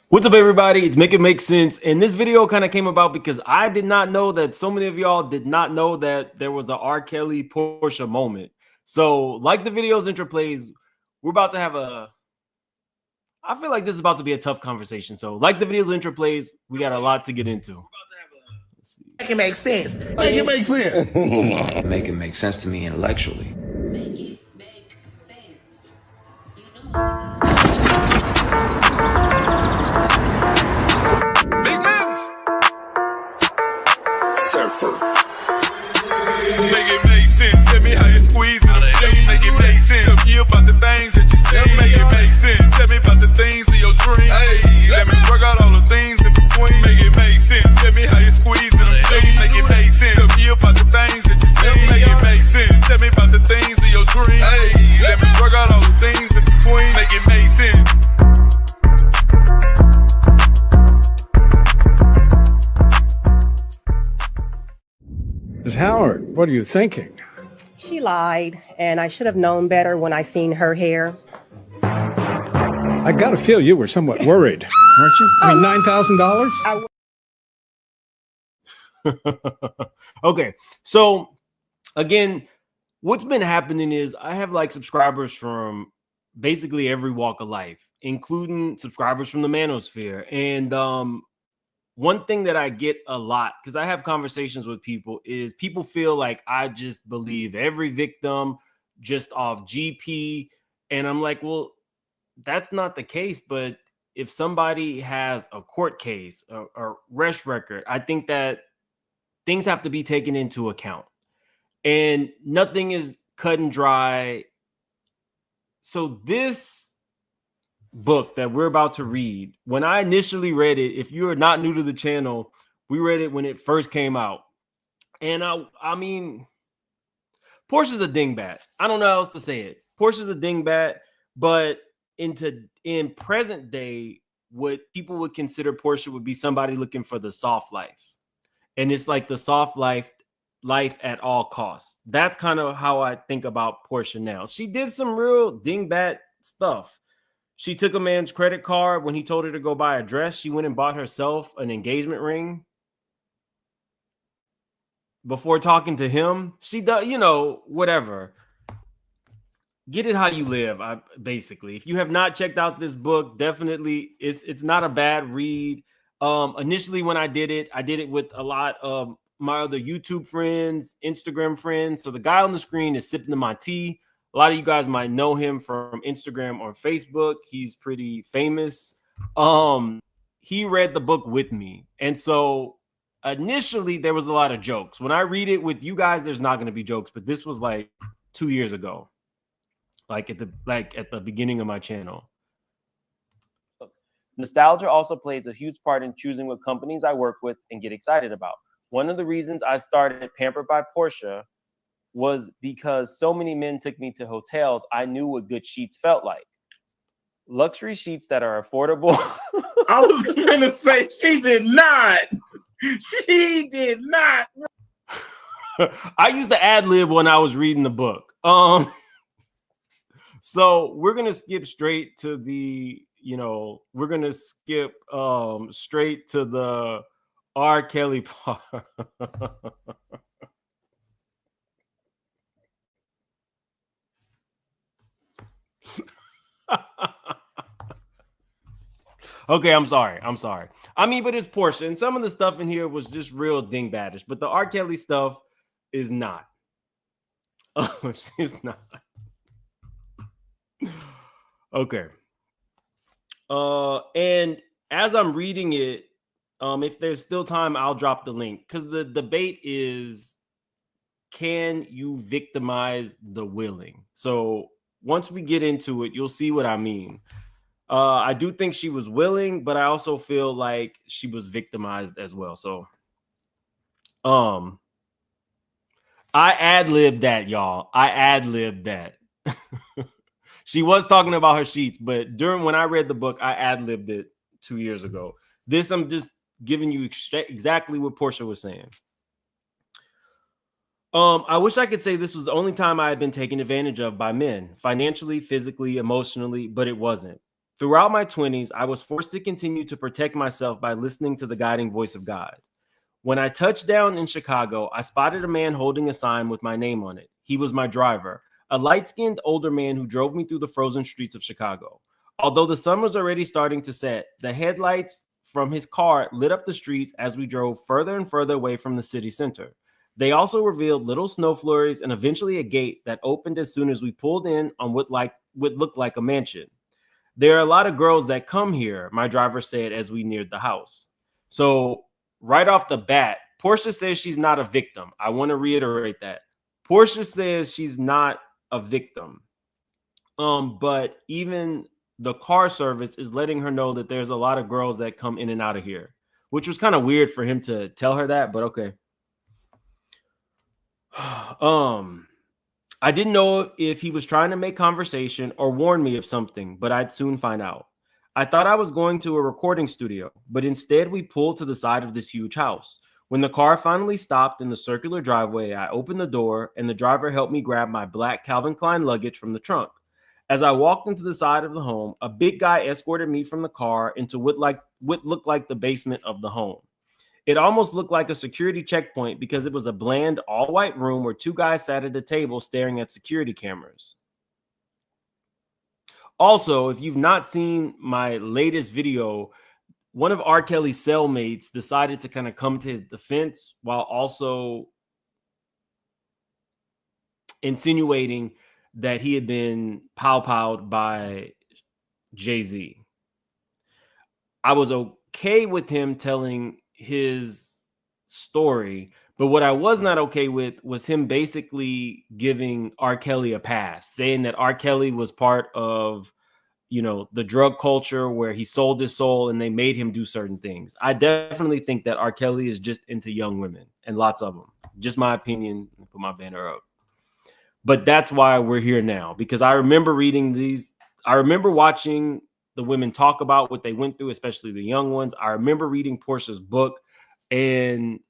What's up, everybody? It's Make It Make Sense. And this video kind of came about because I did not know that so many of y'all did not know that there was a R. Kelly Porsha moment. So, like the video's intro plays, we're about to have I feel like this is about to be a tough conversation. So, like the video's intro plays, we got a lot to get into. Make it make sense. Make it make sense. Make it make sense to me intellectually. Make it make sense. You know Big moves. Surfer. Make it make sense. Tell me how you squeeze it. Make it make sense. Tell me about the things that you say. Make it make sense. Tell me about the things of your dreams. Hey, let me work out all the things in between. Make it make sense. Tell me how you squeeze it. Make it make sense. Tell me about the things that you say. Make it make sense. Tell me about the things of your dreams. Hey, let me work out all the things in between. Make it make sense. Ms. Howard, what are you thinking? She lied, and I should have known better when I seen her hair. I gotta feel you were somewhat worried, weren't you? I mean, $9,000? Okay, so again, what's been happening is I have like subscribers from basically every walk of life, including subscribers from the manosphere. And one thing that I get a lot, because I have conversations with people, is people feel like I just believe every victim just off GP. And I'm like, well, that's not the case. But if somebody has a court case or arrest record, I think that things have to be taken into account. And nothing is cut and dry. So this book that we're about to read, when I initially read it, if you are not new to the channel, we read it when it first came out. And I mean, Porsha's a dingbat. I don't know how else to say it. Porsha's a dingbat, but in present day, what people would consider Porsha would be somebody looking for the soft life. And it's like the soft life at all costs. That's kind of how I think about Porsha now. She did some real dingbat stuff. She took a man's credit card when he told her to go buy a dress. She went and bought herself an engagement ring before talking to him. She does, you know, whatever. Get it how you live, basically. If you have not checked out this book, definitely, it's not a bad read. Initially, when I did it with a lot of my other YouTube friends, Instagram friends. So the guy on the screen is sipping my tea. A lot of you guys might know him from Instagram or Facebook. He's pretty famous. He read the book with me. And so initially there was a lot of jokes. When I read it with you guys, there's not going to be jokes, but this was like 2 years ago. Like at the beginning of my channel. Nostalgia also plays a huge part in choosing what companies I work with and get excited about. One of the reasons I started Pampered by Porsha was because so many men took me to hotels. I knew what good sheets felt like. Luxury sheets that are affordable. I was going to say she did not. She did not. I used to ad lib when I was reading the book. So we're gonna skip straight to the, we're gonna skip straight to the R. Kelly part. Okay, I'm sorry. I mean, but it's Porsha, and some of the stuff in here was just real dingbatish, but the R. Kelly stuff is not. Oh, it's not. Okay. And as I'm reading it, if there's still time, I'll drop the link, because the debate is, can you victimize the willing? So once we get into it, you'll see what I mean. I do think she was willing, but I also feel like she was victimized as well. So I ad-libbed that, y'all. I ad-libbed that. She was talking about her sheets, but when I read the book, I ad-libbed it 2 years ago. This, I'm just giving you exactly what Porsha was saying. I wish I could say this was the only time I had been taken advantage of by men, financially, physically, emotionally, but it wasn't. Throughout my 20s, I was forced to continue to protect myself by listening to the guiding voice of God. When I touched down in Chicago, I spotted a man holding a sign with my name on it. He was my driver, a light-skinned older man who drove me through the frozen streets of Chicago. Although the sun was already starting to set, the headlights from his car lit up the streets as we drove further and further away from the city center. They also revealed little snow flurries and eventually a gate that opened as soon as we pulled in on what looked like a mansion. There are a lot of girls that come here, my driver said as we neared the house. So right off the bat, Porsha says she's not a victim. I want to reiterate that. Porsha says she's not a victim. But even the car service is letting her know that there's a lot of girls that come in and out of here, which was kind of weird for him to tell her that, but okay. I didn't know if he was trying to make conversation or warn me of something, but I'd soon find out. I thought I was going to a recording studio, but instead we pulled to the side of this huge house. When the car finally stopped in the circular driveway, I opened the door and the driver helped me grab my black Calvin Klein luggage from the trunk. As I walked into the side of the home, a big guy escorted me from the car into what looked like the basement of the home. It almost looked like a security checkpoint because it was a bland, all-white room where two guys sat at a table staring at security cameras. Also, if you've not seen my latest video, one of Rkelly's cellmates decided to kind of come to his defense while also insinuating that he had been pow-powed by Jay-Z. I was okay with him telling his story, but what I was not okay with was him basically giving Rkelly a pass, saying that Rkelly was part of, the drug culture where he sold his soul and they made him do certain things. I definitely think that Rkelly is just into young women, and lots of them. Just my opinion. Put my banner up. But that's why we're here now, because I remember reading these. I remember watching the women talk about what they went through, especially the young ones. I remember reading Porsha's book, and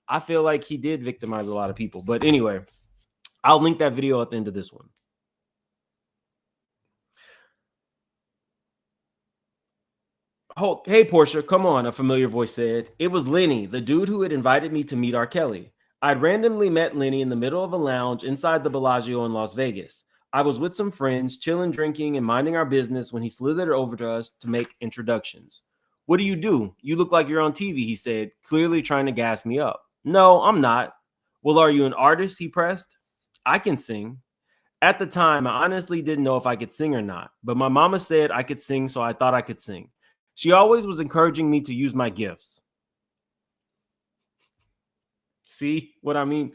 I feel like he did victimize a lot of people. But anyway, I'll link that video at the end of this one. Oh, hey, Porsha, come on, a familiar voice said. It was Lenny, the dude who had invited me to meet Rkelly. I'd randomly met Lenny in the middle of a lounge inside the Bellagio in Las Vegas. I was with some friends, chilling, drinking, and minding our business when he slithered over to us to make introductions. What do? You look like you're on TV, he said, clearly trying to gas me up. No, I'm not. Well, are you an artist? He pressed. I can sing. At the time, I honestly didn't know if I could sing or not, but my mama said I could sing, so I thought I could sing. She always was encouraging me to use my gifts. See what I mean?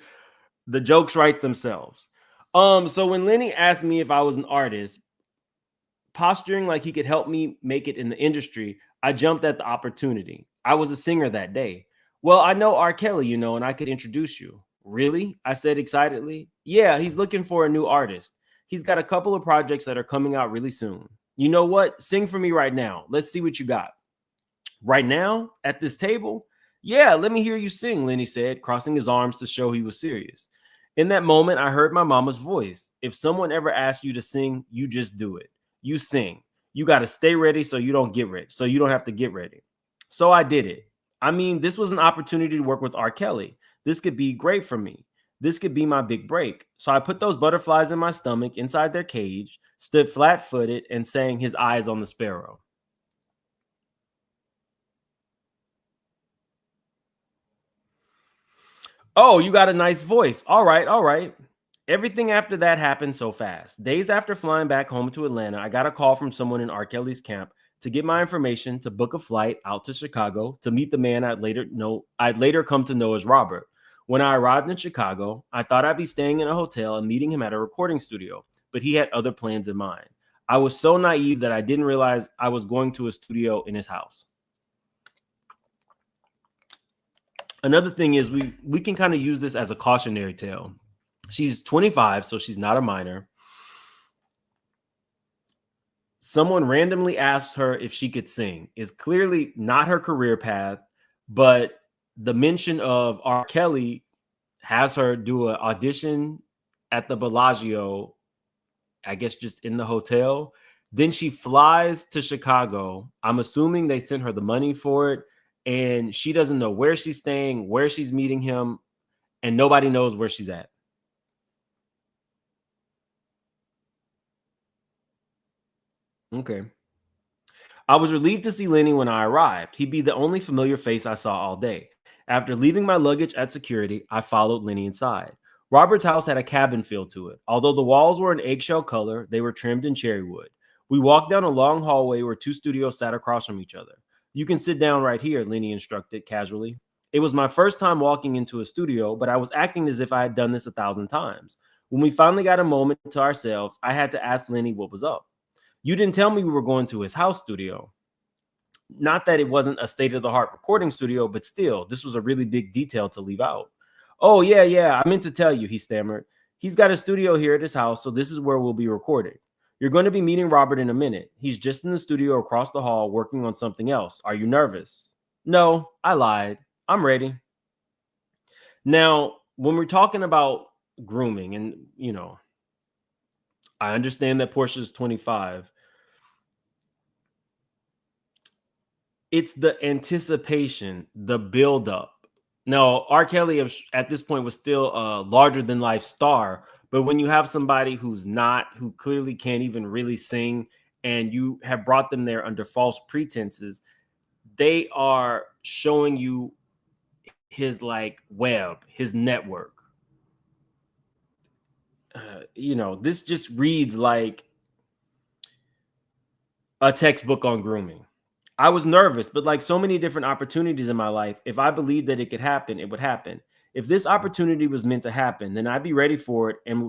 The jokes write themselves. So when Lenny asked me if I was an artist, posturing like he could help me make it in the industry, I jumped at the opportunity. I was a singer that day. Well, I know Rkelly, and I could introduce you. Really? I said excitedly. Yeah, he's looking for a new artist. He's got a couple of projects that are coming out really soon. You know what? Sing for me right now. Let's see what you got. Right now? At this table? Yeah, let me hear you sing, Lenny said, crossing his arms to show he was serious. In that moment, I heard my mama's voice. If someone ever asks you to sing, you just do it. You sing. You got to stay ready so you don't get ready. So you don't have to get ready. So I did it. I mean, this was an opportunity to work with Rkelly. This could be great for me. This could be my big break. So I put those butterflies in my stomach inside their cage, stood flat-footed, and sang His Eyes on the Sparrow. Oh, you got a nice voice. All right, all right. Everything after that happened so fast. Days after flying back home to Atlanta, I got a call from someone in Rkelly's camp to get my information to book a flight out to Chicago to meet the man I'd later come to know as Robert. When I arrived in Chicago, I thought I'd be staying in a hotel and meeting him at a recording studio, but he had other plans in mind. I was so naive that I didn't realize I was going to a studio in his house. Another thing is we can kind of use this as a cautionary tale. She's 25, so she's not a minor. Someone randomly asked her if she could sing. It's clearly not her career path, but the mention of Rkelly has her do an audition at the Bellagio, I guess just in the hotel, Then she flies to Chicago. I'm assuming they sent her the money for it. And she doesn't know where she's staying, where she's meeting him, and nobody knows where she's at. Okay. I was relieved to see Lenny when I arrived. He'd be the only familiar face I saw all day. After leaving my luggage at security, I followed Lenny inside. Robert's house had a cabin feel to it. Although the walls were an eggshell color, they were trimmed in cherry wood. We walked down a long hallway where two studios sat across from each other. You can sit down right here, Lenny instructed casually. It was my first time walking into a studio, but I was acting as if I had done this 1,000 times. When we finally got a moment to ourselves, I had to ask Lenny what was up. You didn't tell me we were going to his house studio. Not that it wasn't a state-of-the-art recording studio, but still, this was a really big detail to leave out. Oh, yeah, I meant to tell you, he stammered. He's got a studio here at his house, so this is where we'll be recording. You're going to be meeting Robert in a minute. He's just in the studio across the hall working on something else. Are you nervous? No, I lied. I'm ready. Now, when we're talking about grooming, and, you know, I understand that Porsha's 25. It's the anticipation, the buildup. Now, Rkelly at this point was still a larger than life star, but when you have somebody who's not, who clearly can't even really sing, and you have brought them there under false pretenses, they are showing you his like web, his network. You know, this just reads like a textbook on grooming. I was nervous, but like so many different opportunities in my life, if I believed that it could happen, it would happen. If this opportunity was meant to happen, then I'd be ready for it and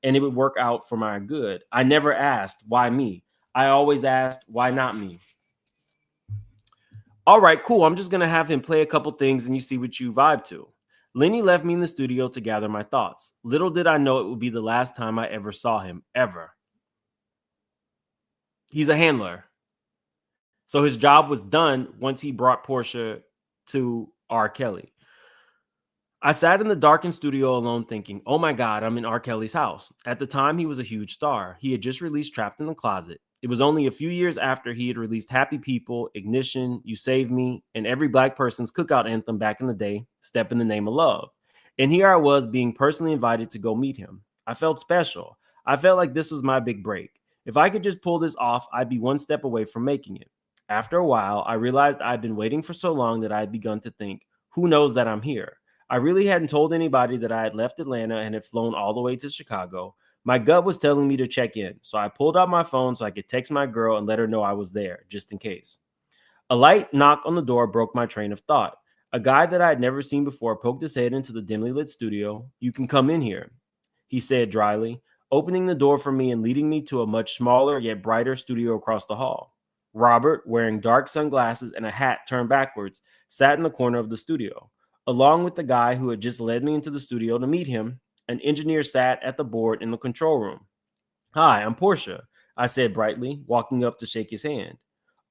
it would work out for my good. I never asked, why me? I always asked, why not me? All right, cool. I'm just going to have him play a couple things and you see what you vibe to. Lenny left me in the studio to gather my thoughts. Little did I know it would be the last time I ever saw him, ever. He's a handler. So his job was done once he brought Porsha to Rkelly. I sat in the darkened studio alone thinking, oh my God, I'm in Rkelly's house. At the time, he was a huge star. He had just released Trapped in the Closet. It was only a few years after he had released Happy People, Ignition, You Save Me, and every Black person's cookout anthem back in the day, Step in the Name of Love. And here I was being personally invited to go meet him. I felt special. I felt like this was my big break. If I could just pull this off, I'd be one step away from making it. After a while, I realized I'd been waiting for so long that I had begun to think, who knows that I'm here? I really hadn't told anybody that I had left Atlanta and had flown all the way to Chicago. My gut was telling me to check in, so I pulled out my phone so I could text my girl and let her know I was there, just in case. A light knock on the door broke my train of thought. A guy that I had never seen before poked his head into the dimly lit studio. You can come in here, he said dryly, opening the door for me and leading me to a much smaller yet brighter studio across the hall. Robert, wearing dark sunglasses and a hat turned backwards, sat in the corner of the studio. Along with the guy who had just led me into the studio to meet him, an engineer sat at the board in the control room. Hi, I'm Porsha, I said brightly, walking up to shake his hand.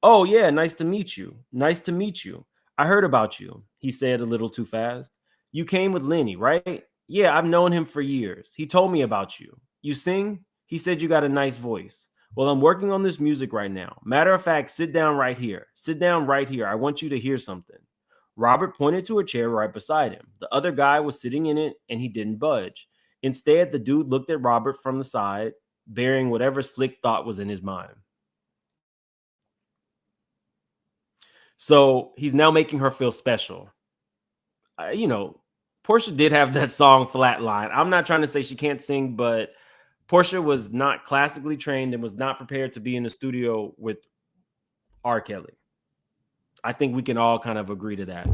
Oh, yeah, nice to meet you. Nice to meet you. I heard about you, he said a little too fast. You came with Lenny, right? Yeah, I've known him for years. He told me about you. You sing? He said you got a nice voice. Well, I'm working on this music right now. Matter of fact, sit down right here. Sit down right here. I want you to hear something. Robert pointed to a chair right beside him. The other guy was sitting in it, and he didn't budge. Instead, the dude looked at Robert from the side, bearing whatever slick thought was in his mind. So he's now making her feel special. You know, Porsha did have that song Flatline. I'm not trying to say she can't sing, but Porsha was not classically trained and was not prepared to be in the studio with Rkelly. I think we can all kind of agree to that.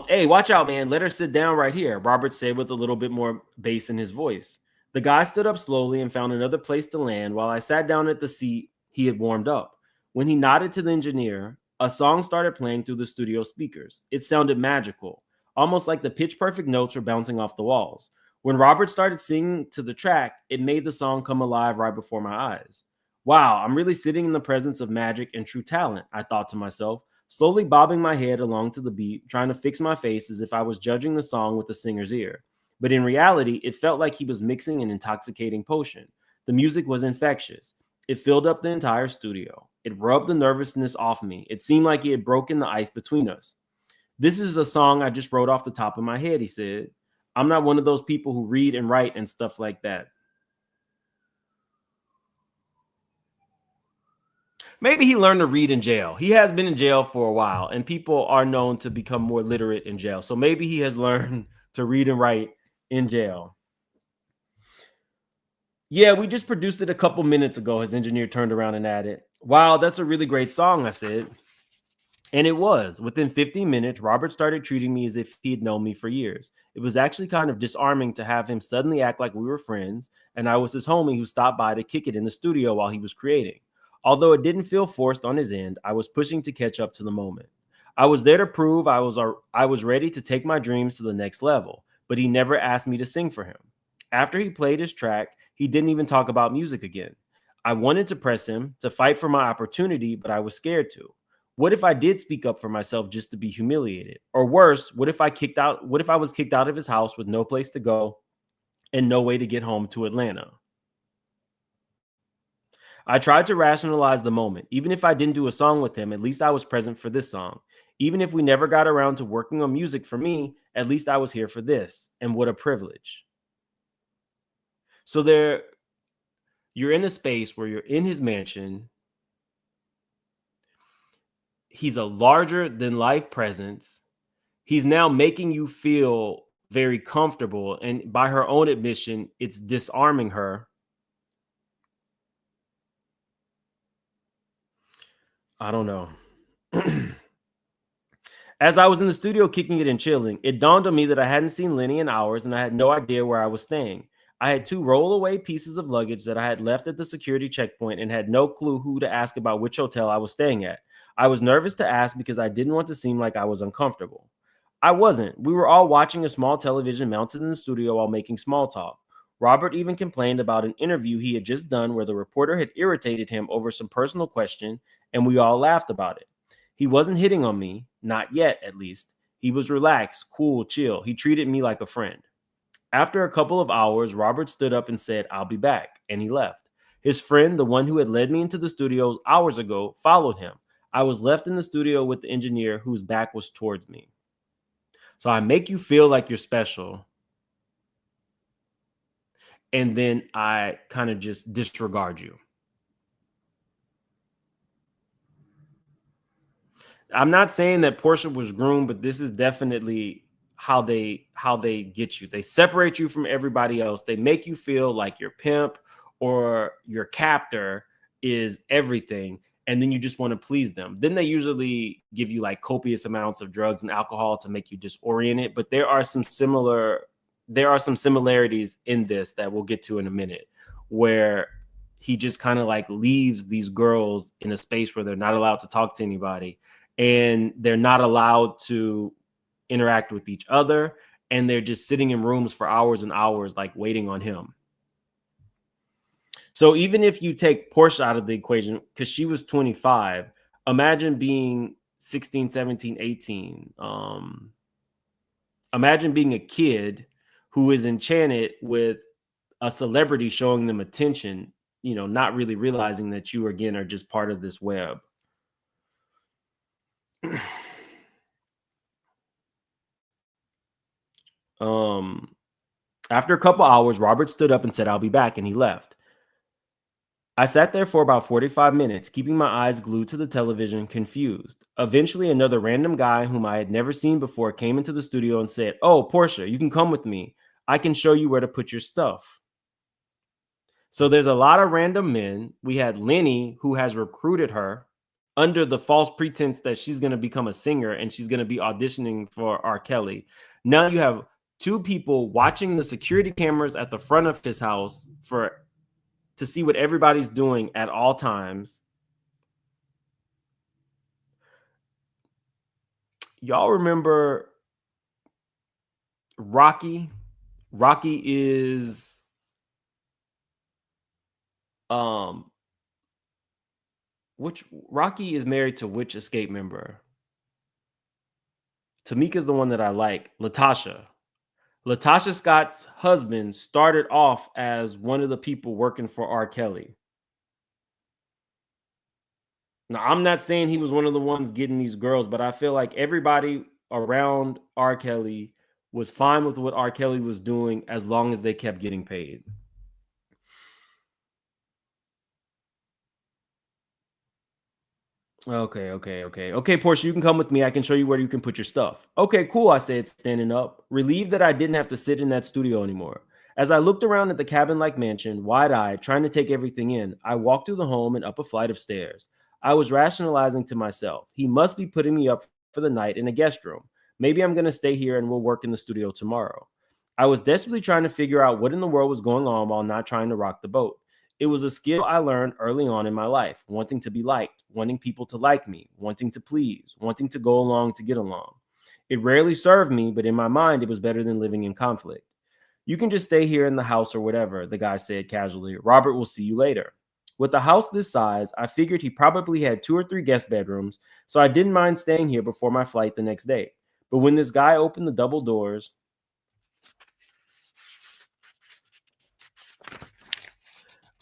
Hey, watch out, man. Let her sit down right here, Robert said with a little bit more bass in his voice. The guy stood up slowly and found another place to land while I sat down at the seat he had warmed up. When he nodded to the engineer, a song started playing through the studio speakers. It sounded magical, almost like the pitch-perfect notes were bouncing off the walls. When Robert started singing to the track, it made the song come alive right before my eyes. Wow, I'm really sitting in the presence of magic and true talent, I thought to myself, slowly bobbing my head along to the beat, trying to fix my face as if I was judging the song with the singer's ear. But in reality, it felt like he was mixing an intoxicating potion. The music was infectious. It filled up the entire studio. It rubbed the nervousness off me. It seemed like it had broken the ice between us. This is a song I just wrote off the top of my head, he said. I'm not one of those people who read and write and stuff like that. Maybe he learned to read in jail. He has been in jail for a while, and people are known to become more literate in jail. So maybe he has learned to read and write in jail. Yeah, we just produced it a couple minutes ago. His engineer turned around and added, "Wow, that's a really great song," I said. And it was. Within 15 minutes, Robert started treating me as if he had known me for years. It was actually kind of disarming to have him suddenly act like we were friends, and I was his homie who stopped by to kick it in the studio while he was creating. Although it didn't feel forced on his end, I was pushing to catch up to the moment. I was there to prove I was ready to take my dreams to the next level, but he never asked me to sing for him. After he played his track, he didn't even talk about music again. I wanted to press him, to fight for my opportunity, but I was scared to. What if I did speak up for myself just to be humiliated? Or worse, what if I was kicked out of his house with no place to go and no way to get home to Atlanta? I tried to rationalize the moment. Even if I didn't do a song with him, at least I was present for this song. Even if we never got around to working on music for me, at least I was here for this. And what a privilege. So you're in a space where you're in his mansion. He's a larger than life presence. He's now making you feel very comfortable. And by her own admission, it's disarming her. I don't know. As I was in the studio kicking it and chilling, it dawned on me that I hadn't seen Lenny in hours and I had no idea where I was staying. I had 2 rollaway pieces of luggage that I had left at the security checkpoint and had no clue who to ask about which hotel I was staying at. I was nervous to ask because I didn't want to seem like I was uncomfortable. I wasn't. We were all watching a small television mounted in the studio while making small talk. Robert even complained about an interview he had just done where the reporter had irritated him over some personal question, and we all laughed about it. He wasn't hitting on me, not yet at least. He was relaxed, cool, chill. He treated me like a friend. After a couple of hours, Robert stood up and said, "I'll be back," and he left. His friend, the one who had led me into the studios hours ago, followed him. I was left in the studio with the engineer whose back was towards me. So I make you feel like you're special, and then I kind of just disregard you. I'm not saying that Porsha was groomed, but this is definitely how they get you. They separate you from everybody else. They make you feel like your pimp or your captor is everything, and then you just want to please them. Then they usually give you like copious amounts of drugs and alcohol to make you disoriented. But there are some similarities in this that we'll get to in a minute, where he just kind of like leaves these girls in a space where they're not allowed to talk to anybody, and they're not allowed to interact with each other, and they're just sitting in rooms for hours and hours, like waiting on him. So even if you take Porsha out of the equation, because she was 25, imagine being 16, 17, 18. Imagine being a kid who is enchanted with a celebrity showing them attention, not really realizing that you, again, are just part of this web. After a couple hours, Robert stood up and said, "I'll be back," and he left. I sat there for about 45 minutes, keeping my eyes glued to the television, confused. Eventually, another random guy whom I had never seen before came into the studio and said, "Oh, Porsha, you can come with me. I can show you where to put your stuff." So there's a lot of random men. We had Lenny, who has recruited her under the false pretense that she's going to become a singer and she's going to be auditioning for Rkelly. Now you have 2 people watching the security cameras at the front of his house to see what everybody's doing at all times. Y'all remember Rocky? Rocky is Rocky is married to which Escape member? Tamika's the one that I like. Latasha. Latasha Scott's husband started off as one of the people working for Rkelly. Now, I'm not saying he was one of the ones getting these girls, but I feel like everybody around Rkelly was fine with what Rkelly was doing as long as they kept getting paid. Okay, Porsha, you can come with me. I can show you where you can put your stuff. Okay, cool, I said, standing up, relieved that I didn't have to sit in that studio anymore. As I looked around at the cabin-like mansion, wide-eyed, trying to take everything in, I walked through the home and up a flight of stairs. I was rationalizing to myself, he must be putting me up for the night in a guest room. Maybe I'm going to stay here and we'll work in the studio tomorrow. I was desperately trying to figure out what in the world was going on while not trying to rock the boat. It was a skill I learned early on in my life, wanting to be liked, wanting people to like me, wanting to please, wanting to go along to get along. It rarely served me, but in my mind, it was better than living in conflict. You can just stay here in the house or whatever, the guy said casually. Robert will see you later. With a house this size, I figured he probably had 2 or 3 guest bedrooms, so I didn't mind staying here before my flight the next day. But when this guy opened the double doors,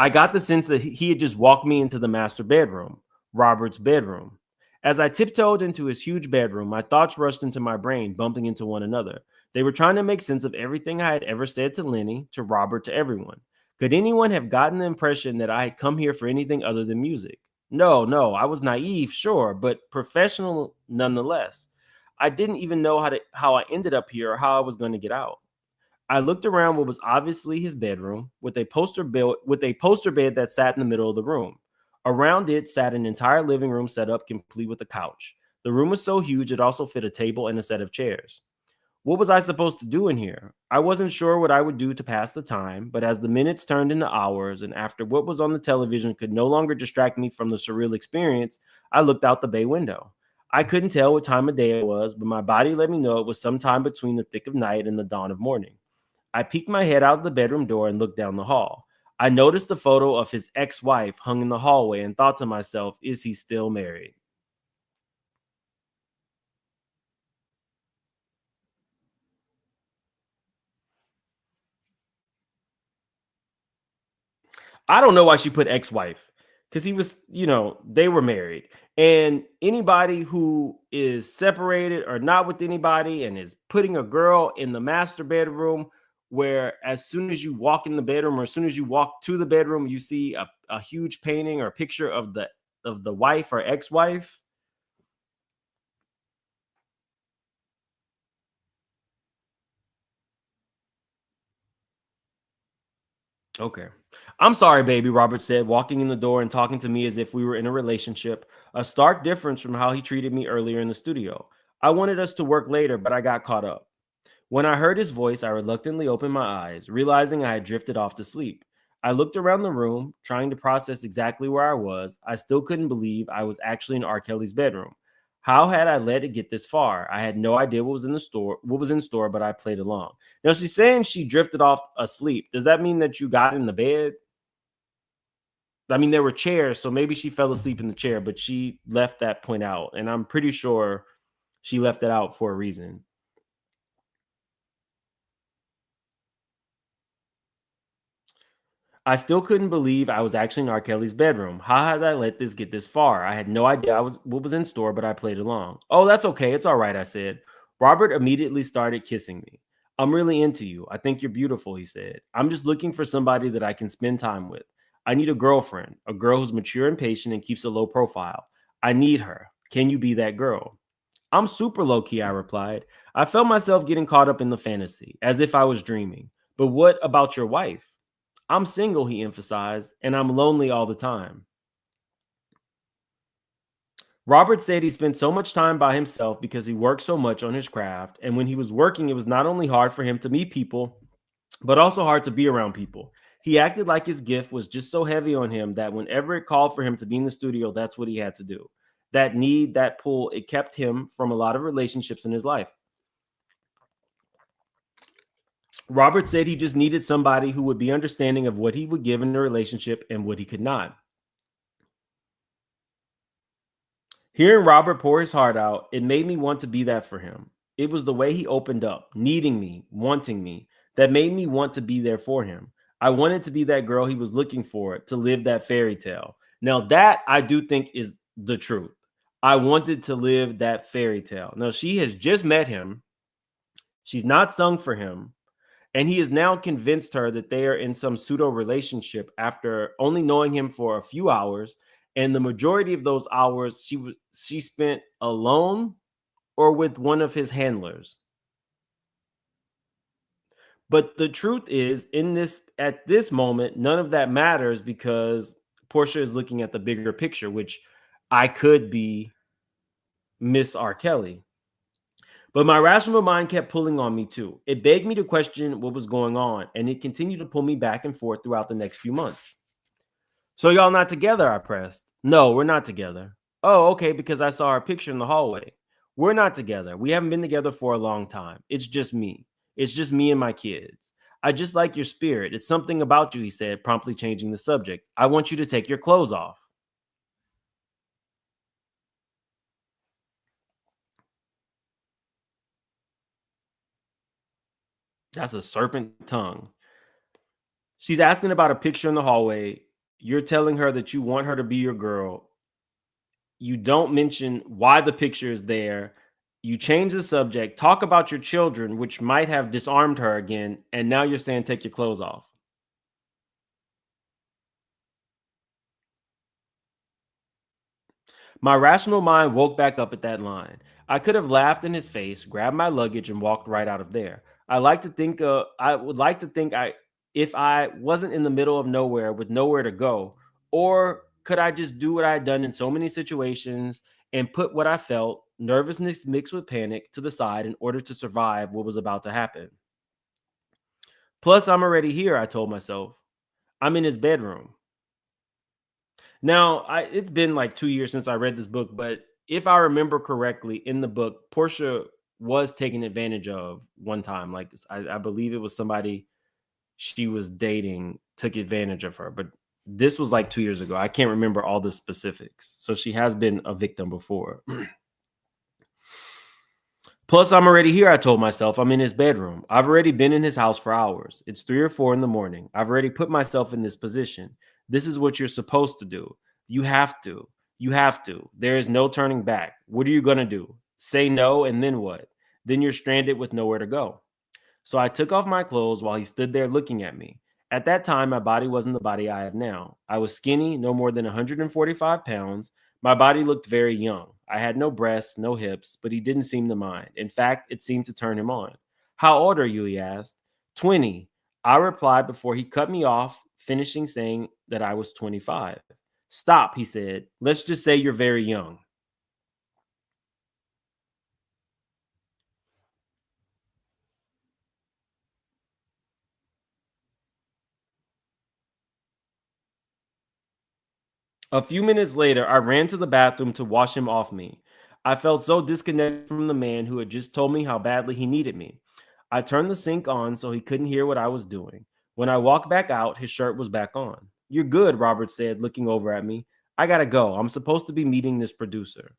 I got the sense that he had just walked me into the master bedroom, Robert's bedroom. As I tiptoed into his huge bedroom, my thoughts rushed into my brain, bumping into one another. They were trying to make sense of everything I had ever said to Lenny, to Robert, to everyone. Could anyone have gotten the impression that I had come here for anything other than music? No, I was naive, sure, but professional nonetheless. I didn't even know how I ended up here or how I was going to get out. I looked around what was obviously his bedroom with a poster bed that sat in the middle of the room. Around it sat an entire living room set up complete with a couch. The room was so huge it also fit a table and a set of chairs. What was I supposed to do in here? I wasn't sure what I would do to pass the time, but as the minutes turned into hours and after what was on the television could no longer distract me from the surreal experience, I looked out the bay window. I couldn't tell what time of day it was, but my body let me know it was sometime between the thick of night and the dawn of morning. I peeked my head out the bedroom door and looked down the hall. I noticed the photo of his ex-wife hung in the hallway and thought to myself, is he still married? I don't know why she put ex-wife, because he was, they were married. And anybody who is separated or not with anybody and is putting a girl in the master bedroom where as soon as you walk in the bedroom or as soon as you walk to the bedroom, you see a huge painting or picture of the wife or ex-wife. Okay. I'm sorry, baby, Robert said, walking in the door and talking to me as if we were in a relationship, a stark difference from how he treated me earlier in the studio. I wanted us to work later, but I got caught up. When I heard his voice, I reluctantly opened my eyes, realizing I had drifted off to sleep. I looked around the room, trying to process exactly where I was. I still couldn't believe I was actually in Rkelly's bedroom. How had I let it get this far? I had no idea what was in store, but I played along. Now she's saying she drifted off asleep. Does that mean that you got in the bed? I mean, there were chairs, so maybe she fell asleep in the chair, but she left that point out. And I'm pretty sure she left it out for a reason. I still couldn't believe I was actually in Rkelly's bedroom. How had I let this get this far? I had no idea what was in store, but I played along. Oh, that's okay. It's all right, I said. Robert immediately started kissing me. I'm really into you. I think you're beautiful, he said. I'm just looking for somebody that I can spend time with. I need a girlfriend, a girl who's mature and patient and keeps a low profile. I need her. Can you be that girl? I'm super low key, I replied. I felt myself getting caught up in the fantasy, as if I was dreaming. But what about your wife? I'm single, he emphasized, and I'm lonely all the time. Robert said he spent so much time by himself because he worked so much on his craft. And when he was working, it was not only hard for him to meet people, but also hard to be around people. He acted like his gift was just so heavy on him that whenever it called for him to be in the studio, that's what he had to do. That need, that pull, it kept him from a lot of relationships in his life. Robert said he just needed somebody who would be understanding of what he would give in a relationship and what he could not. Hearing Robert pour his heart out, it made me want to be that for him. It was the way he opened up, needing me, wanting me, that made me want to be there for him. I wanted to be that girl he was looking for, to live that fairy tale. Now that I do think is the truth. I wanted to live that fairy tale. Now she has just met him. She's not sung for him. And he has now convinced her that they are in some pseudo relationship after only knowing him for a few hours. And the majority of those hours she spent alone or with one of his handlers. But the truth is, at this moment, none of that matters because Porsha is looking at the bigger picture, which I could be Miss Rkelly. But my rational mind kept pulling on me too. It begged me to question what was going on, and it continued to pull me back and forth throughout the next few months. So y'all not together, I pressed. No, we're not together. Oh, okay, because I saw our picture in the hallway. We're not together. We haven't been together for a long time. It's just me. It's just me and my kids. I just like your spirit. It's something about you, he said, promptly changing the subject. I want you to take your clothes off. That's a serpent tongue. She's asking about a picture in the hallway. You're telling her that you want her to be your girl. You don't mention why the picture is there. You change the subject, talk about your children, which might have disarmed her again. And now you're saying, take your clothes off. My rational mind woke back up at that line. I could have laughed in his face, grabbed my luggage, and walked right out of there. I would like to think if I wasn't in the middle of nowhere with nowhere to go, or could I just do what I had done in so many situations and put what I felt, nervousness mixed with panic, to the side in order to survive what was about to happen? Plus, I'm already here, I told myself. I'm in his bedroom. Now, it's been like 2 years since I read this book, but if I remember correctly, in the book, Porsha was taken advantage of one time. Like I believe it was somebody she was dating took advantage of her, but this was like 2 years ago. I can't remember all the specifics. So she has been a victim before. Plus, I'm already here, I told myself. I'm in his bedroom. I've already been in his house for hours. It's 3 or 4 in the morning. I've already put myself in this position. This is what you're supposed to do. You have to. You have to. There is no turning back. What are you going to do? Say no, and then what? Then you're stranded with nowhere to go. So I took off my clothes while he stood there looking at me. At that time, my body wasn't the body I have now. I was skinny, no more than 145 pounds. My body looked very young. I had no breasts, no hips, but he didn't seem to mind. In fact, it seemed to turn him on. How old are you? He asked. 20. I replied before he cut me off, finishing saying that I was 25. Stop, he said. Let's just say you're very young. A few minutes later, I ran to the bathroom to wash him off me. I felt so disconnected from the man who had just told me how badly he needed me. I turned the sink on so he couldn't hear what I was doing. When I walked back out, his shirt was back on. You're good, Robert said, looking over at me. I gotta go. I'm supposed to be meeting this producer.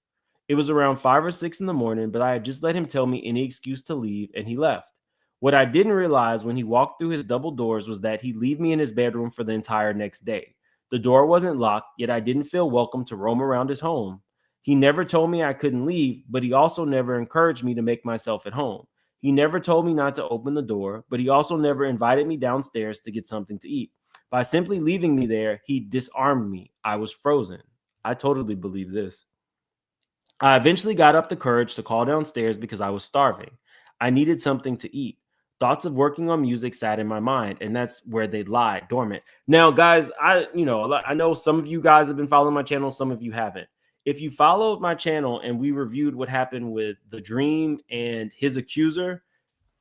It was around 5 or 6 in the morning, but I had just let him tell me any excuse to leave, and he left. What I didn't realize when he walked through his double doors was that he'd leave me in his bedroom for the entire next day. The door wasn't locked, yet I didn't feel welcome to roam around his home. He never told me I couldn't leave, but he also never encouraged me to make myself at home. He never told me not to open the door, but he also never invited me downstairs to get something to eat. By simply leaving me there, he disarmed me. I was frozen. I totally believe this. I eventually got up the courage to call downstairs because I was starving. I needed something to eat. Thoughts of working on music sat in my mind, and that's where they lie, dormant. Now, guys, I know some of you guys have been following my channel, some of you haven't. If you followed my channel and we reviewed what happened with The Dream and his accuser,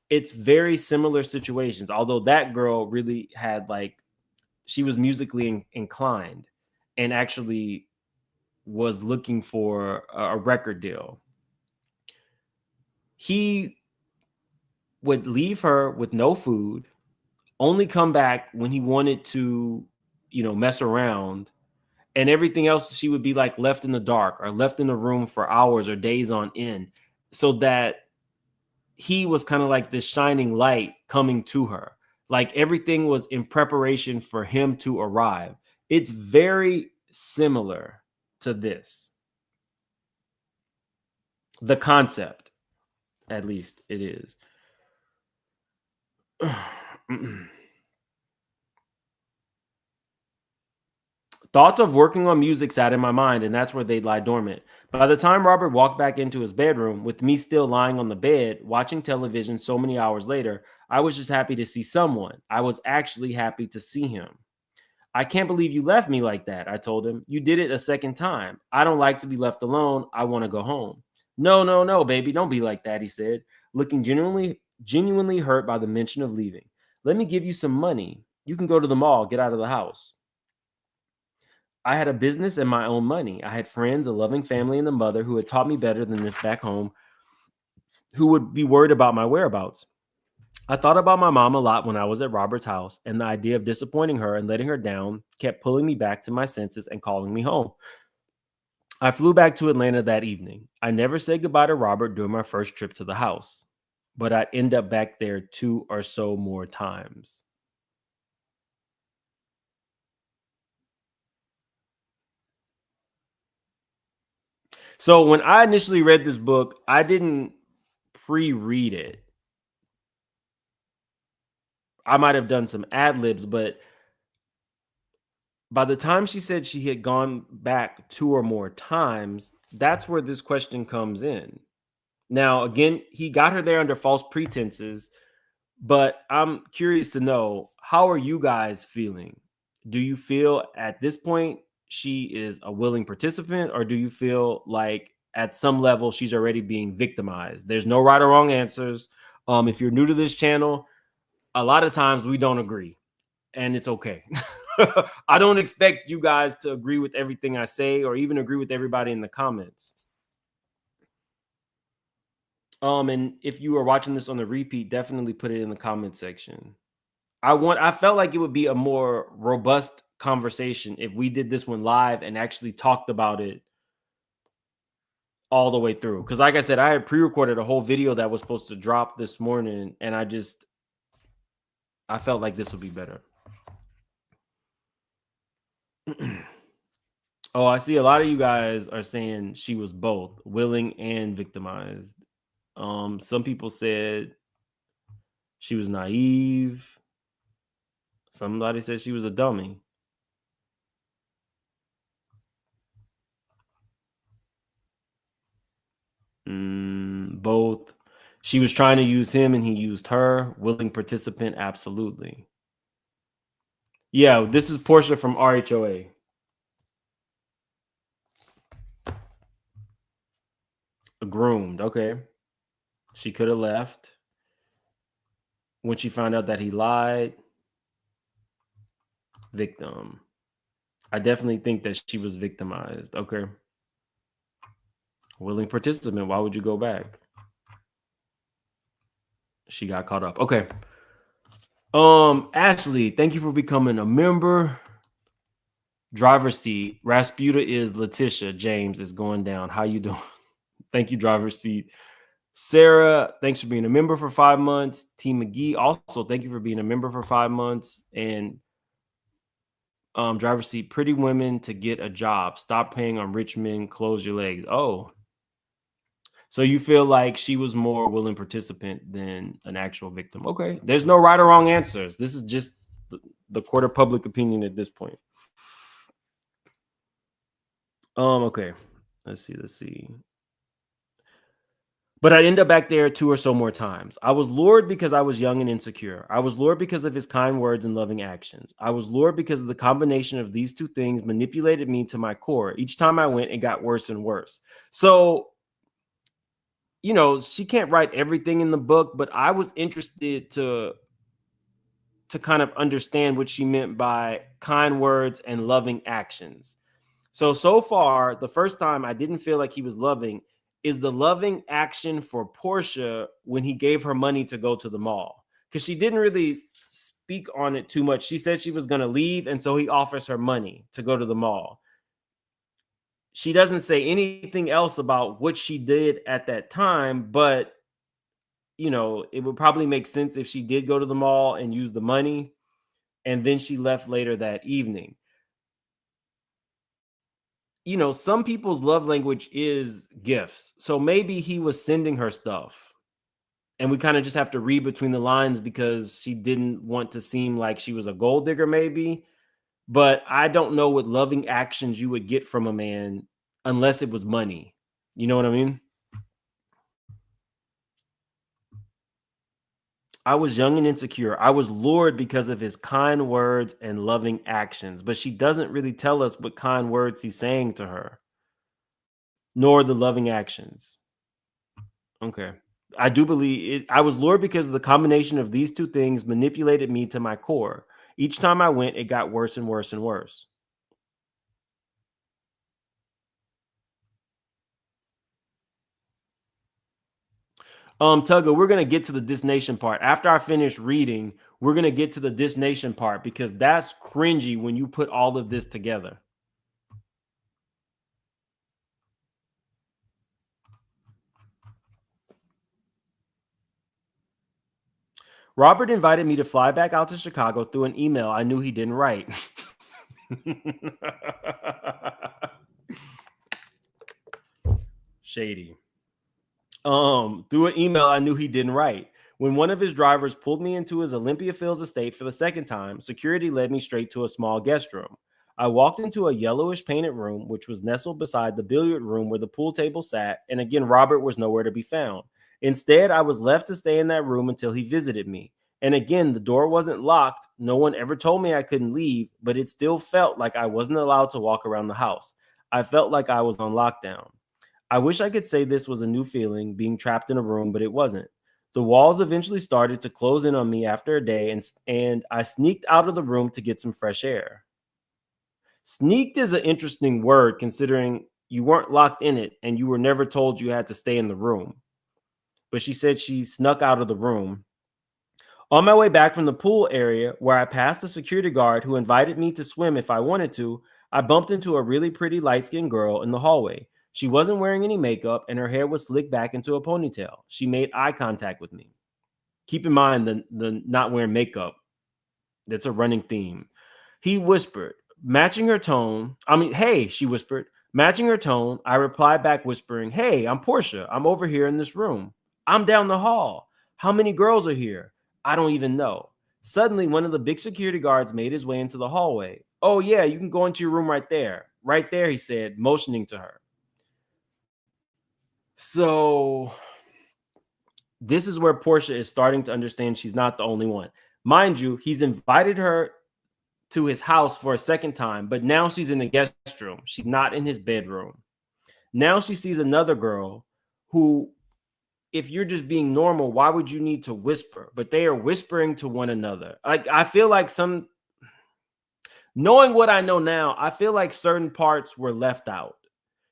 it's very similar situations. Although that girl really had she was musically inclined and actually was looking for a record deal. He would leave her with no food, only come back when he wanted to, mess around, and everything else she would be left in the dark or left in the room for hours or days on end, so that he was kind of like this shining light coming to her. Like everything was in preparation for him to arrive. It's very similar to this. The concept, at least it is. Thoughts of working on music sat in my mind, and that's where they'd lie dormant. By the time Robert walked back into his bedroom, with me still lying on the bed, watching television so many hours later, I was just happy to see someone. I was actually happy to see him. I can't believe you left me like that, I told him. You did it a second time. I don't like to be left alone. I want to go home. No, baby, don't be like that, he said, looking genuinely hurt by the mention of leaving. Let me give you some money. You can go to the mall, get out of the house. I had a business and my own money. I had friends, a loving family, and a mother who had taught me better than this back home, who would be worried about my whereabouts. I thought about my mom a lot when I was at Robert's house, and the idea of disappointing her and letting her down kept pulling me back to my senses and calling me home. I flew back to Atlanta that evening. I never said goodbye to Robert during my first trip to the house, but I'd end up back there 2 or so more times. So when I initially read this book, I didn't pre-read it. I might have done some ad libs, but by the time she said she had gone back 2 or more times, that's where this question comes in. Now, again, he got her there under false pretenses, but I'm curious to know, how are you guys feeling? Do you feel at this point she is a willing participant, or do you feel like at some level she's already being victimized? There's no right or wrong answers. If you're new to this channel, a lot of times we don't agree, and it's okay. I don't expect you guys to agree with everything I say or even agree with everybody in the comments. And if you are watching this on the repeat, definitely put it in the comment section. I felt like it would be a more robust conversation if we did this one live and actually talked about it all the way through. Because like I said, I had pre-recorded a whole video that was supposed to drop this morning, and I felt like this would be better. Oh, I see a lot of you guys are saying she was both willing and victimized. Some people said she was naive. Somebody said she was a dummy. Both. She was trying to use him and he used her. Willing participant, absolutely. Yeah, this is Porsha from RHOA. Groomed, okay. She could have left when she found out that he lied. Victim. I definitely think that she was victimized. Okay. Willing participant. Why would you go back? She got caught up. Okay. Ashley, thank you for becoming a member. Driver's seat. Rasputa is Letitia. James is going down. How you doing? Thank you, driver's seat. Sarah, thanks for being a member for 5 months. T McGee, also thank you for being a member for 5 months. And driver's seat. Pretty women to get a job. Stop paying on rich men. Close your legs. Oh. So you feel like she was more willing participant than an actual victim. Okay. There's no right or wrong answers. This is just the court of public opinion at this point. Okay. Let's see. But I'd end up back there 2 or so more times. I was lured because I was young and insecure. I was lured because of his kind words and loving actions. I was lured because of the combination of these two things manipulated me to my core. Each time I went, it got worse and worse. So, you know, she can't write everything in the book, but I was interested to kind of understand what she meant by kind words and loving actions. So far, the first time I didn't feel like he was loving is the loving action for Porsha when he gave her money to go to the mall, because she didn't really speak on it too much. She said she was going to leave, and so he offers her money to go to the mall. She doesn't say anything else about what she did at that time, but you know, it would probably make sense if she did go to the mall and use the money, and then she left later that evening. You know, some people's love language is gifts. So maybe he was sending her stuff. And we kind of just have to read between the lines because she didn't want to seem like she was a gold digger, maybe. But I don't know what loving actions you would get from a man unless it was money. You know what I mean? I was young and insecure. I was lured because of his kind words and loving actions, but she doesn't really tell us what kind words he's saying to her, nor the loving actions. Okay. I do believe it. I was lured because the combination of these two things manipulated me to my core. Each time I went, it got worse and worse and worse. Tugga, we're gonna get to the This Nation part. After I finish reading, we're gonna get to the This Nation part because that's cringy when you put all of this together. Robert invited me to fly back out to Chicago through an email I knew he didn't write. Shady. Through an email I knew he didn't write. When one of his drivers pulled me into his Olympia Fields estate for the second time, security led me straight to a small guest room. I walked into a yellowish painted room, which was nestled beside the billiard room where the pool table sat, and again, Robert was nowhere to be found. Instead, I was left to stay in that room until he visited me. And again, the door wasn't locked. No one ever told me I couldn't leave, but it still felt like I wasn't allowed to walk around the house. I felt like I was on lockdown. I wish I could say this was a new feeling, being trapped in a room, but it wasn't. The walls eventually started to close in on me after a day, and I sneaked out of the room to get some fresh air. Sneaked is an interesting word considering you weren't locked in it and you were never told you had to stay in the room. But she said she snuck out of the room. On my way back from the pool area, where I passed the security guard who invited me to swim if I wanted to, I bumped into a really pretty light-skinned girl in the hallway. She wasn't wearing any makeup and her hair was slicked back into a ponytail. She made eye contact with me. Keep in mind the not wearing makeup. That's a running theme. He whispered, matching her tone. Hey, she whispered. Matching her tone, I replied back whispering, hey, I'm Porsha. I'm over here in this room. I'm down the hall. How many girls are here? I don't even know. Suddenly, one of the big security guards made his way into the hallway. Oh, yeah, you can go into your room right there. Right there, he said, motioning to her. So this is where Porsha is starting to understand she's not the only one. Mind you, he's invited her to his house for a second time, but now she's in the guest room. She's not in his bedroom. Now she sees another girl who, if you're just being normal, why would you need to whisper? But they are whispering to one another. Like, I feel like knowing what I know now, I feel like certain parts were left out.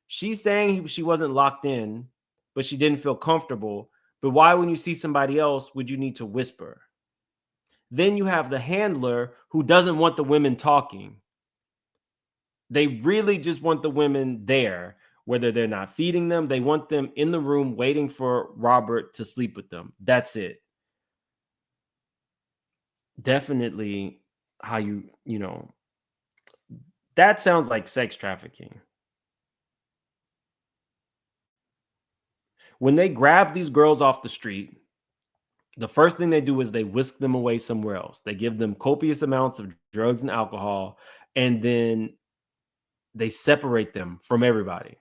She's saying she wasn't locked in, but she didn't feel comfortable. But why, when you see somebody else, would you need to whisper? Then you have the handler who doesn't want the women talking. They really just want the women there, whether they're not feeding them. They want them in the room waiting for Robert to sleep with them. That's it. Definitely how that sounds like sex trafficking. When they grab these girls off the street, the first thing they do is they whisk them away somewhere else. They give them copious amounts of drugs and alcohol, and then they separate them from everybody.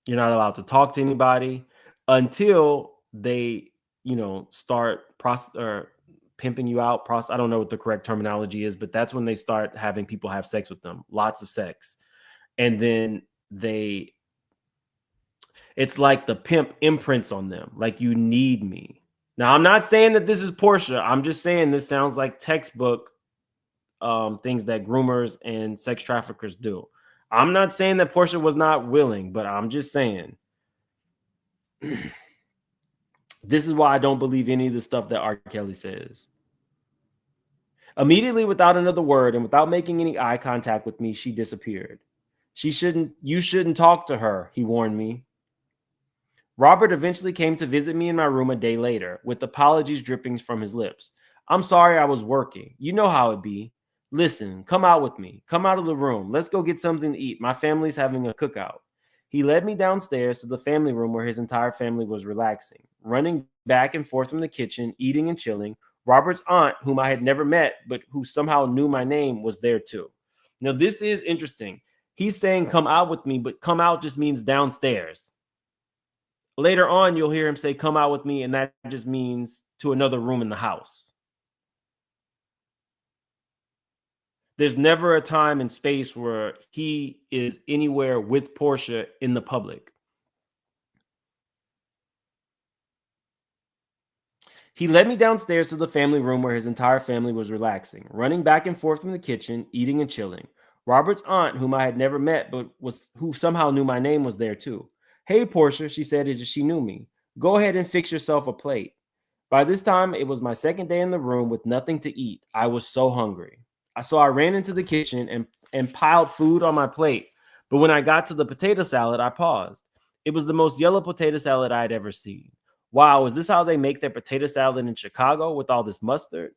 You're not allowed to talk to anybody until they, start pimping you out. I don't know what the correct terminology is, but that's when they start having people have sex with them, lots of sex. And then it's like the pimp imprints on them, like, you need me. Now, I'm not saying that this is Porsha. I'm just saying this sounds like textbook things that groomers and sex traffickers do. I'm not saying that Porsha was not willing, but I'm just saying this is why I don't believe any of the stuff that Rkelly says. Immediately, without another word and without making any eye contact with me, she disappeared. You shouldn't talk to her, he warned me. Robert eventually came to visit me in my room a day later, with apologies dripping from his lips. I'm sorry I was working. You know how it be. Listen, come out with me. Come out of the room. Let's go get something to eat. My family's having a cookout. He led me downstairs to the family room where his entire family was relaxing, running back and forth from the kitchen, eating and chilling. Robert's aunt, whom I had never met, but who somehow knew my name, was there too. Now, this is interesting. He's saying come out with me, but come out just means downstairs. Later on, you'll hear him say come out with me, and that just means to another room in the house. There's never a time and space where he is anywhere with Porsha in the public. He led me downstairs to the family room where his entire family was relaxing, running back and forth from the kitchen, eating and chilling. Robert's aunt, whom I had never met, but who somehow knew my name, was there too. Hey, Porsha, she said as if she knew me. Go ahead and fix yourself a plate. By this time, it was my second day in the room with nothing to eat. I was so hungry. So I ran into the kitchen and piled food on my plate. But when I got to the potato salad, I paused. It was the most yellow potato salad I had ever seen. Wow, is this how they make their potato salad in Chicago with all this mustard?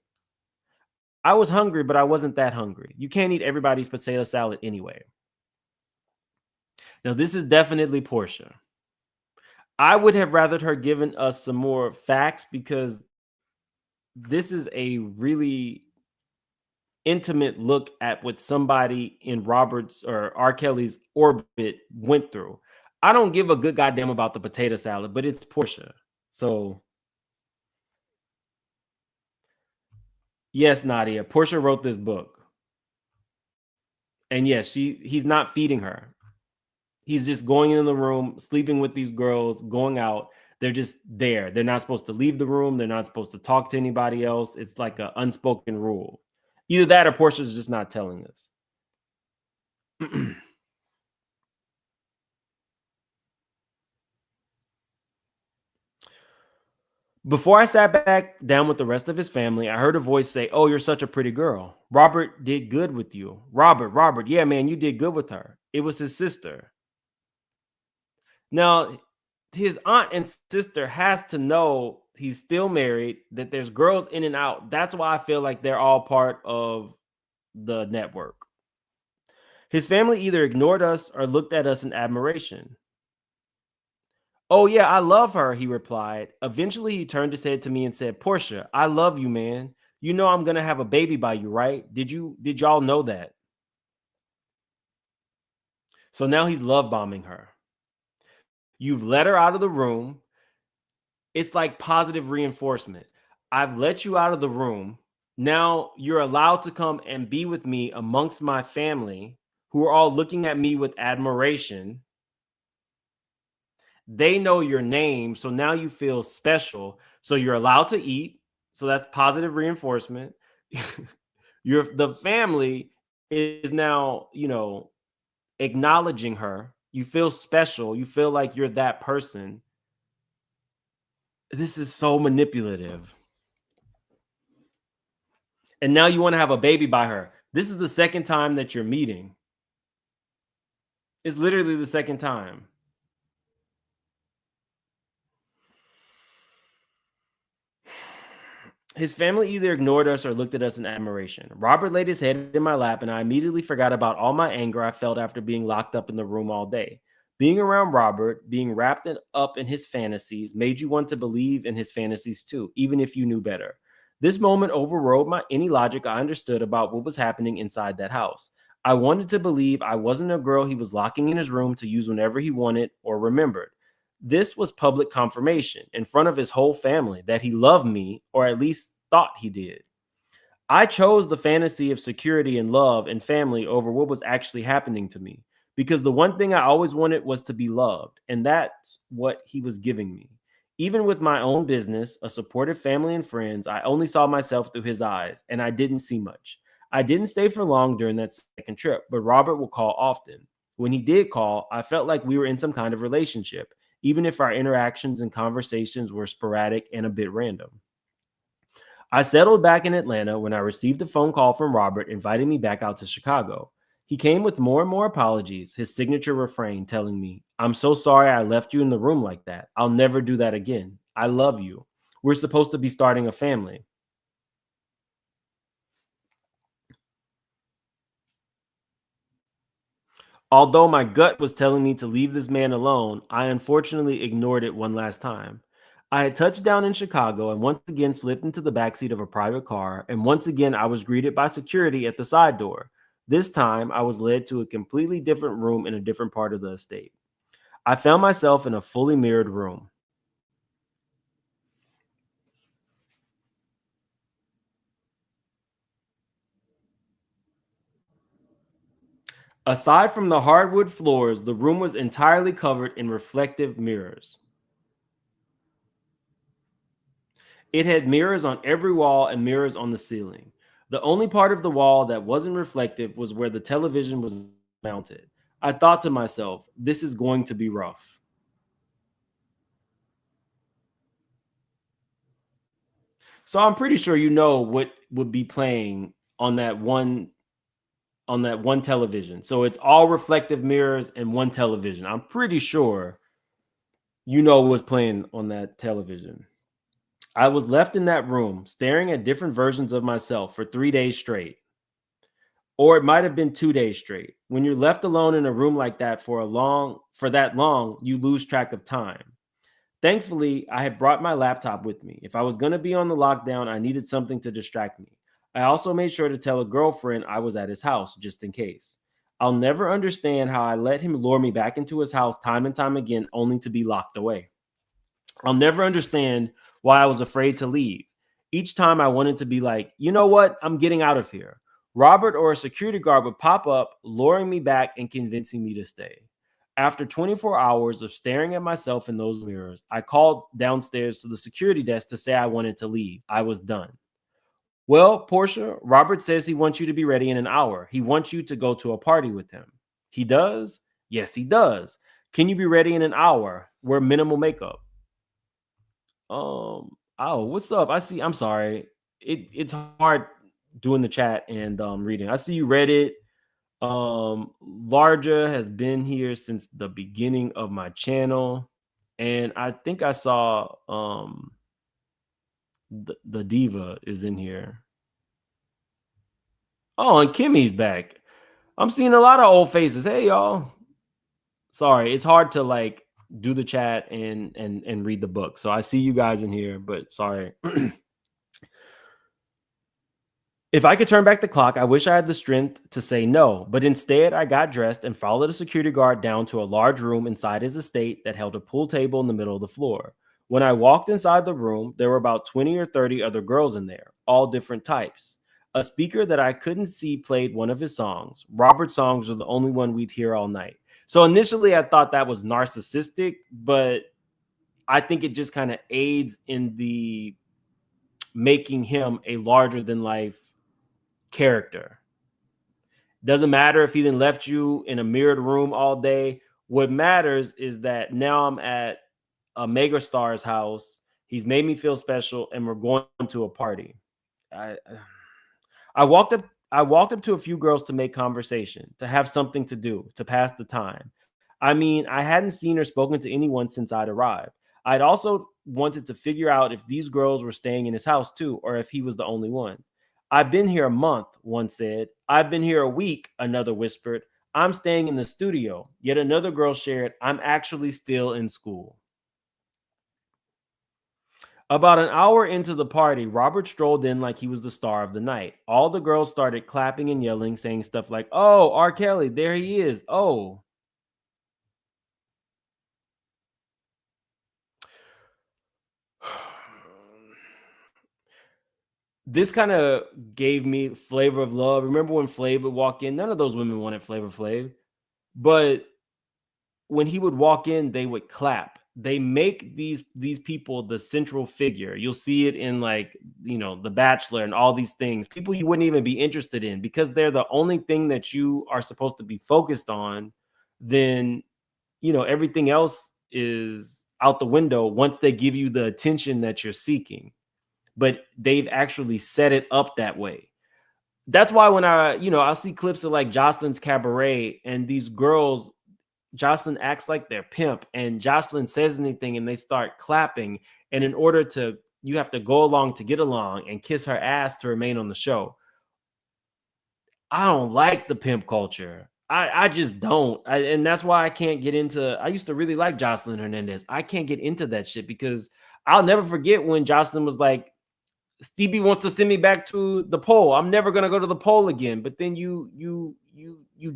I was hungry, but I wasn't that hungry. You can't eat everybody's potato salad anyway. Now, this is definitely Porsha. I would have rathered her given us some more facts because this is a really intimate look at what somebody in Robert's or Rkelly's orbit went through. I don't give a good goddamn about the potato salad, but it's Porsha. So, yes, Nadia, Porsha wrote this book. And yes, he's not feeding her. He's just going in the room, sleeping with these girls, going out. They're just there. They're not supposed to leave the room. They're not supposed to talk to anybody else. It's like an unspoken rule. Either that or Porsha's just not telling us. Before I sat back down with the rest of his family, I heard a voice say, "Oh, you're such a pretty girl. Robert did good with you." Robert, yeah, man, you did good with her. It was his sister. Now, his aunt and sister has to know he's still married, that there's girls in and out. That's why I feel like they're all part of the network. His family either ignored us or looked at us in admiration. "Oh, yeah, I love her," he replied. Eventually, he turned his head to me and said, "Porsha, I love you, man. You know I'm going to have a baby by you, right? Did y'all know that?" So now he's love bombing her. You've let her out of the room. It's like positive reinforcement. I've let you out of the room. Now you're allowed to come and be with me amongst my family, who are all looking at me with admiration. They know your name, so now you feel special. So you're allowed to eat. So that's positive reinforcement. The family is now, acknowledging her. You feel special. You feel like you're that person. This is so manipulative. And now you want to have a baby by her. This is the second time that you're meeting. It's literally the second time. His family either ignored us or looked at us in admiration. Robert laid his head in my lap, and I immediately forgot about all my anger I felt after being locked up in the room all day. Being around Robert, being wrapped up in his fantasies, made you want to believe in his fantasies too, even if you knew better. This moment overrode any logic I understood about what was happening inside that house. I wanted to believe I wasn't a girl he was locking in his room to use whenever he wanted or remembered. This was public confirmation in front of his whole family that he loved me, or at least thought he did. I chose the fantasy of security and love and family over what was actually happening to me, because the one thing I always wanted was to be loved, and that's what he was giving me. Even with my own business, a supportive family and friends, I only saw myself through his eyes, and I didn't see much. I didn't stay for long during that second trip, but Robert would call often. When he did call, I felt like we were in some kind of relationship, even if our interactions and conversations were sporadic and a bit random. I settled back in Atlanta when I received a phone call from Robert inviting me back out to Chicago. He came with more and more apologies, his signature refrain telling me, "I'm so sorry I left you in the room like that. I'll never do that again. I love you. We're supposed to be starting a family." Although my gut was telling me to leave this man alone, I unfortunately ignored it one last time. I had touched down in Chicago and once again slipped into the backseat of a private car, and once again I was greeted by security at the side door. This time I was led to a completely different room in a different part of the estate. I found myself in a fully mirrored room. Aside from the hardwood floors, the room was entirely covered in reflective mirrors. It had mirrors on every wall and mirrors on the ceiling. The only part of the wall that wasn't reflective was where the television was mounted. I thought to myself, this is going to be rough. So I'm pretty sure you know what would be playing on that one television. So it's all reflective mirrors and one television. I'm pretty sure you know what's playing on that television. I was left in that room staring at different versions of myself for 3 days straight. Or it might have been 2 days straight. When you're left alone in a room like that for that long, you lose track of time. Thankfully, I had brought my laptop with me. If I was going to be on the lockdown, I needed something to distract me. I also made sure to tell a girlfriend I was at his house just in case. I'll never understand how I let him lure me back into his house time and time again only to be locked away. I'll never understand why I was afraid to leave. Each time I wanted to be like, you know what? I'm getting out of here. Robert or a security guard would pop up, luring me back and convincing me to stay. After 24 hours of staring at myself in those mirrors, I called downstairs to the security desk to say I wanted to leave. I was done. Well, Porsha, Robert says he wants you to be ready in an hour. He wants you to go to a party with him. He does? Yes, he does. Can you be ready in an hour? Wear minimal makeup. Oh, what's up? I'm sorry. It's hard doing the chat and reading. I see you read it. Larja has been here since the beginning of my channel, and I think I saw the diva is in here. Oh, and Kimmy's back. I'm seeing a lot of old faces. Hey, y'all. Sorry, it's hard to like do the chat and read the book. So I see you guys in here, but sorry. If I could turn back the clock, I wish I had the strength to say no, but instead I got dressed and followed a security guard down to a large room inside his estate that held a pool table in the middle of the floor. When I walked inside the room, there were about 20 or 30 other girls in there, all different types. A speaker that I couldn't see played one of his songs. Robert's songs were the only one we'd hear all night. So initially I thought that was narcissistic, but I think it just kind of aids in the making him a larger than life character. Doesn't matter if he then left you in a mirrored room all day. What matters is that now I'm at a mega star's house. He's made me feel special, and we're going to a party. I walked up to a few girls to make conversation, to have something to do, to pass the time. I mean, I hadn't seen or spoken to anyone since I'd arrived. I'd also wanted to figure out if these girls were staying in his house too, or if he was the only one. I've been here a month, one said. I've been here a week, another whispered. I'm staying in the studio. Yet another girl shared, I'm actually still in school. About an hour into the party, Robert strolled in like he was the star of the night. All the girls started clapping and yelling, saying stuff like, oh, Rkelly, there he is. Oh. This kind of gave me Flavor of Love. Remember when Flav would walk in? None of those women wanted Flavor Flav. But when he would walk in, they would clap. They make these people the central figure. You'll see it in like, The Bachelor and all these things. People you wouldn't even be interested in because they're the only thing that you are supposed to be focused on. Then, everything else is out the window once they give you the attention that you're seeking. But they've actually set it up that way. That's why when I see clips of like Jocelyn's Cabaret and these girls, Jocelyn acts like they're pimp and Jocelyn says anything and they start clapping. And in order to, you have to go along to get along and kiss her ass to remain on the show. I don't like the pimp culture. I just don't. And that's why I can't get into, I used to really like Jocelyn Hernandez. I can't get into that shit because I'll never forget when Jocelyn was like, Stevie wants to send me back to the pole. I'm never gonna go to the pole again. But then you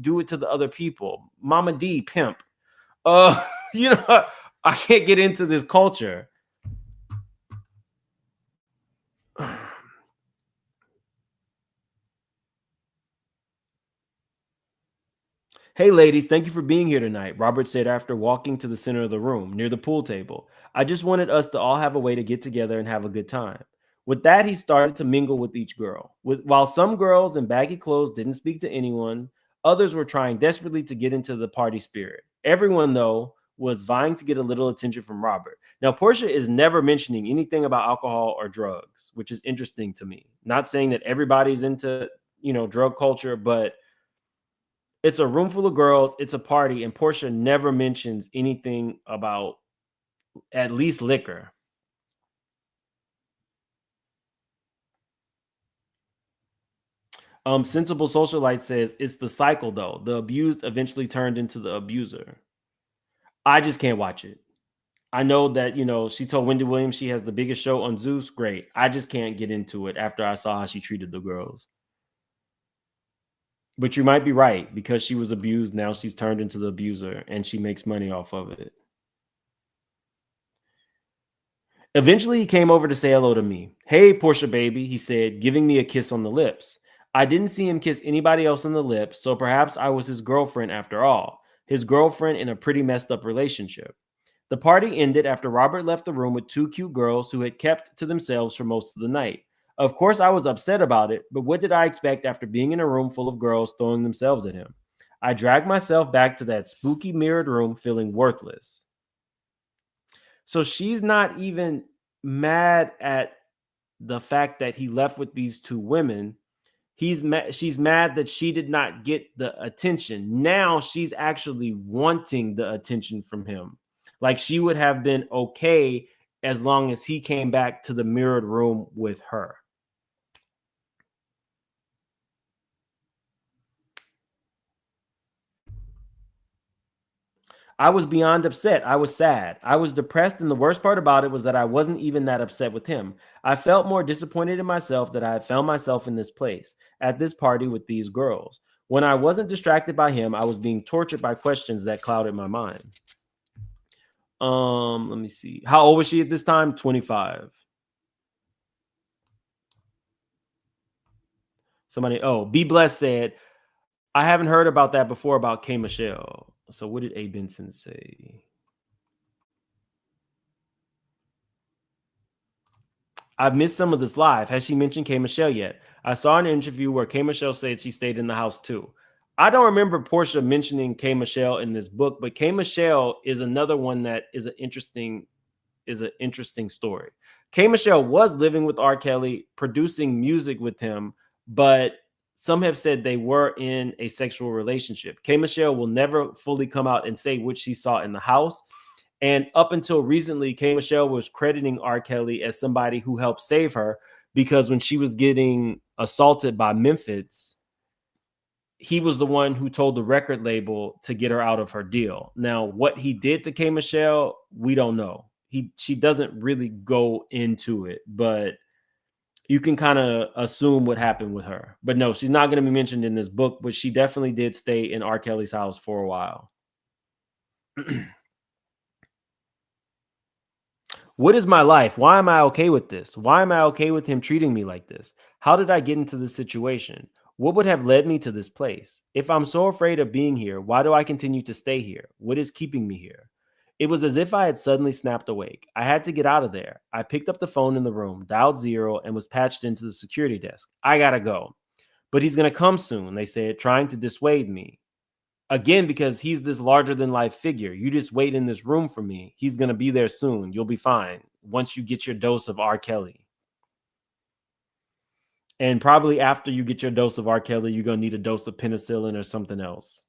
do it to the other people. Mama D, pimp. You know, I can't get into this culture. Hey, ladies, thank you for being here tonight, Robert said after walking to the center of the room near the pool table. I just wanted us to all have a way to get together and have a good time. With that, he started to mingle with each girl. While some girls in baggy clothes didn't speak to anyone, others were trying desperately to get into the party spirit. Everyone, though, was vying to get a little attention from Robert. Now, Porsha is never mentioning anything about alcohol or drugs, which is interesting to me. Not saying that everybody's into, drug culture, but it's a room full of girls, it's a party, and Porsha never mentions anything about at least liquor. Sensible Socialite says it's the cycle, though. The abused eventually turned into the abuser. I just can't watch it. I know that, she told Wendy Williams she has the biggest show on Zeus. Great. I just can't get into it after I saw how she treated the girls. But you might be right. Because she was abused, now she's turned into the abuser and she makes money off of it. Eventually, he came over to say hello to me. Hey, Porsha baby, he said, giving me a kiss on the lips. I didn't see him kiss anybody else on the lips, so perhaps I was his girlfriend after all. His girlfriend in a pretty messed up relationship. The party ended after Robert left the room with two cute girls who had kept to themselves for most of the night. Of course, I was upset about it, but what did I expect after being in a room full of girls throwing themselves at him? I dragged myself back to that spooky mirrored room feeling worthless. So she's not even mad at the fact that he left with these two women. She's mad that she did not get the attention. Now she's actually wanting the attention from him. Like she would have been okay as long as he came back to the mirrored room with her. I was beyond upset. I was sad. I was depressed, and the worst part about it was that I wasn't even that upset with him. I felt more disappointed in myself that I had found myself in this place, at this party with these girls. When I wasn't distracted by him, I was being tortured by questions that clouded my mind. Let me see. How old was she at this time? 25. Somebody, Be Blessed said, I haven't heard about that before about K. Michelle. So what did A. Benson say? I've missed some of this live. Has she mentioned K. Michelle yet? I saw an interview where K. Michelle said she stayed in the house too. I don't remember Porsha mentioning K. Michelle in this book, but K. Michelle is another one that is an interesting story. K. Michelle was living with R. Kelly, producing music with him, but some have said they were in a sexual relationship. K. Michelle will never fully come out and say what she saw in the house. And up until recently, K. Michelle was crediting R. Kelly as somebody who helped save her because when she was getting assaulted by Memphis, he was the one who told the record label to get her out of her deal. Now, what he did to K. Michelle, we don't know. She doesn't really go into it, but you can kind of assume what happened with her. But no, she's not going to be mentioned in this book, but she definitely did stay in R. Kelly's house for a while. What is my life? Why am I okay with this? Why am I okay with him treating me like this? How did I get into this situation? What would have led me to this place? If I'm so afraid of being here, why do I continue to stay here? What is keeping me here? It was as if I had suddenly snapped awake. I had to get out of there. I picked up the phone in the room, dialed 0, and was patched into the security desk. I gotta go. But he's gonna come soon, they said, trying to dissuade me. Again, because he's this larger-than-life figure. You just wait in this room for me. He's gonna be there soon. You'll be fine once you get your dose of R. Kelly. And probably after you get your dose of R. Kelly, you're gonna need a dose of penicillin or something else.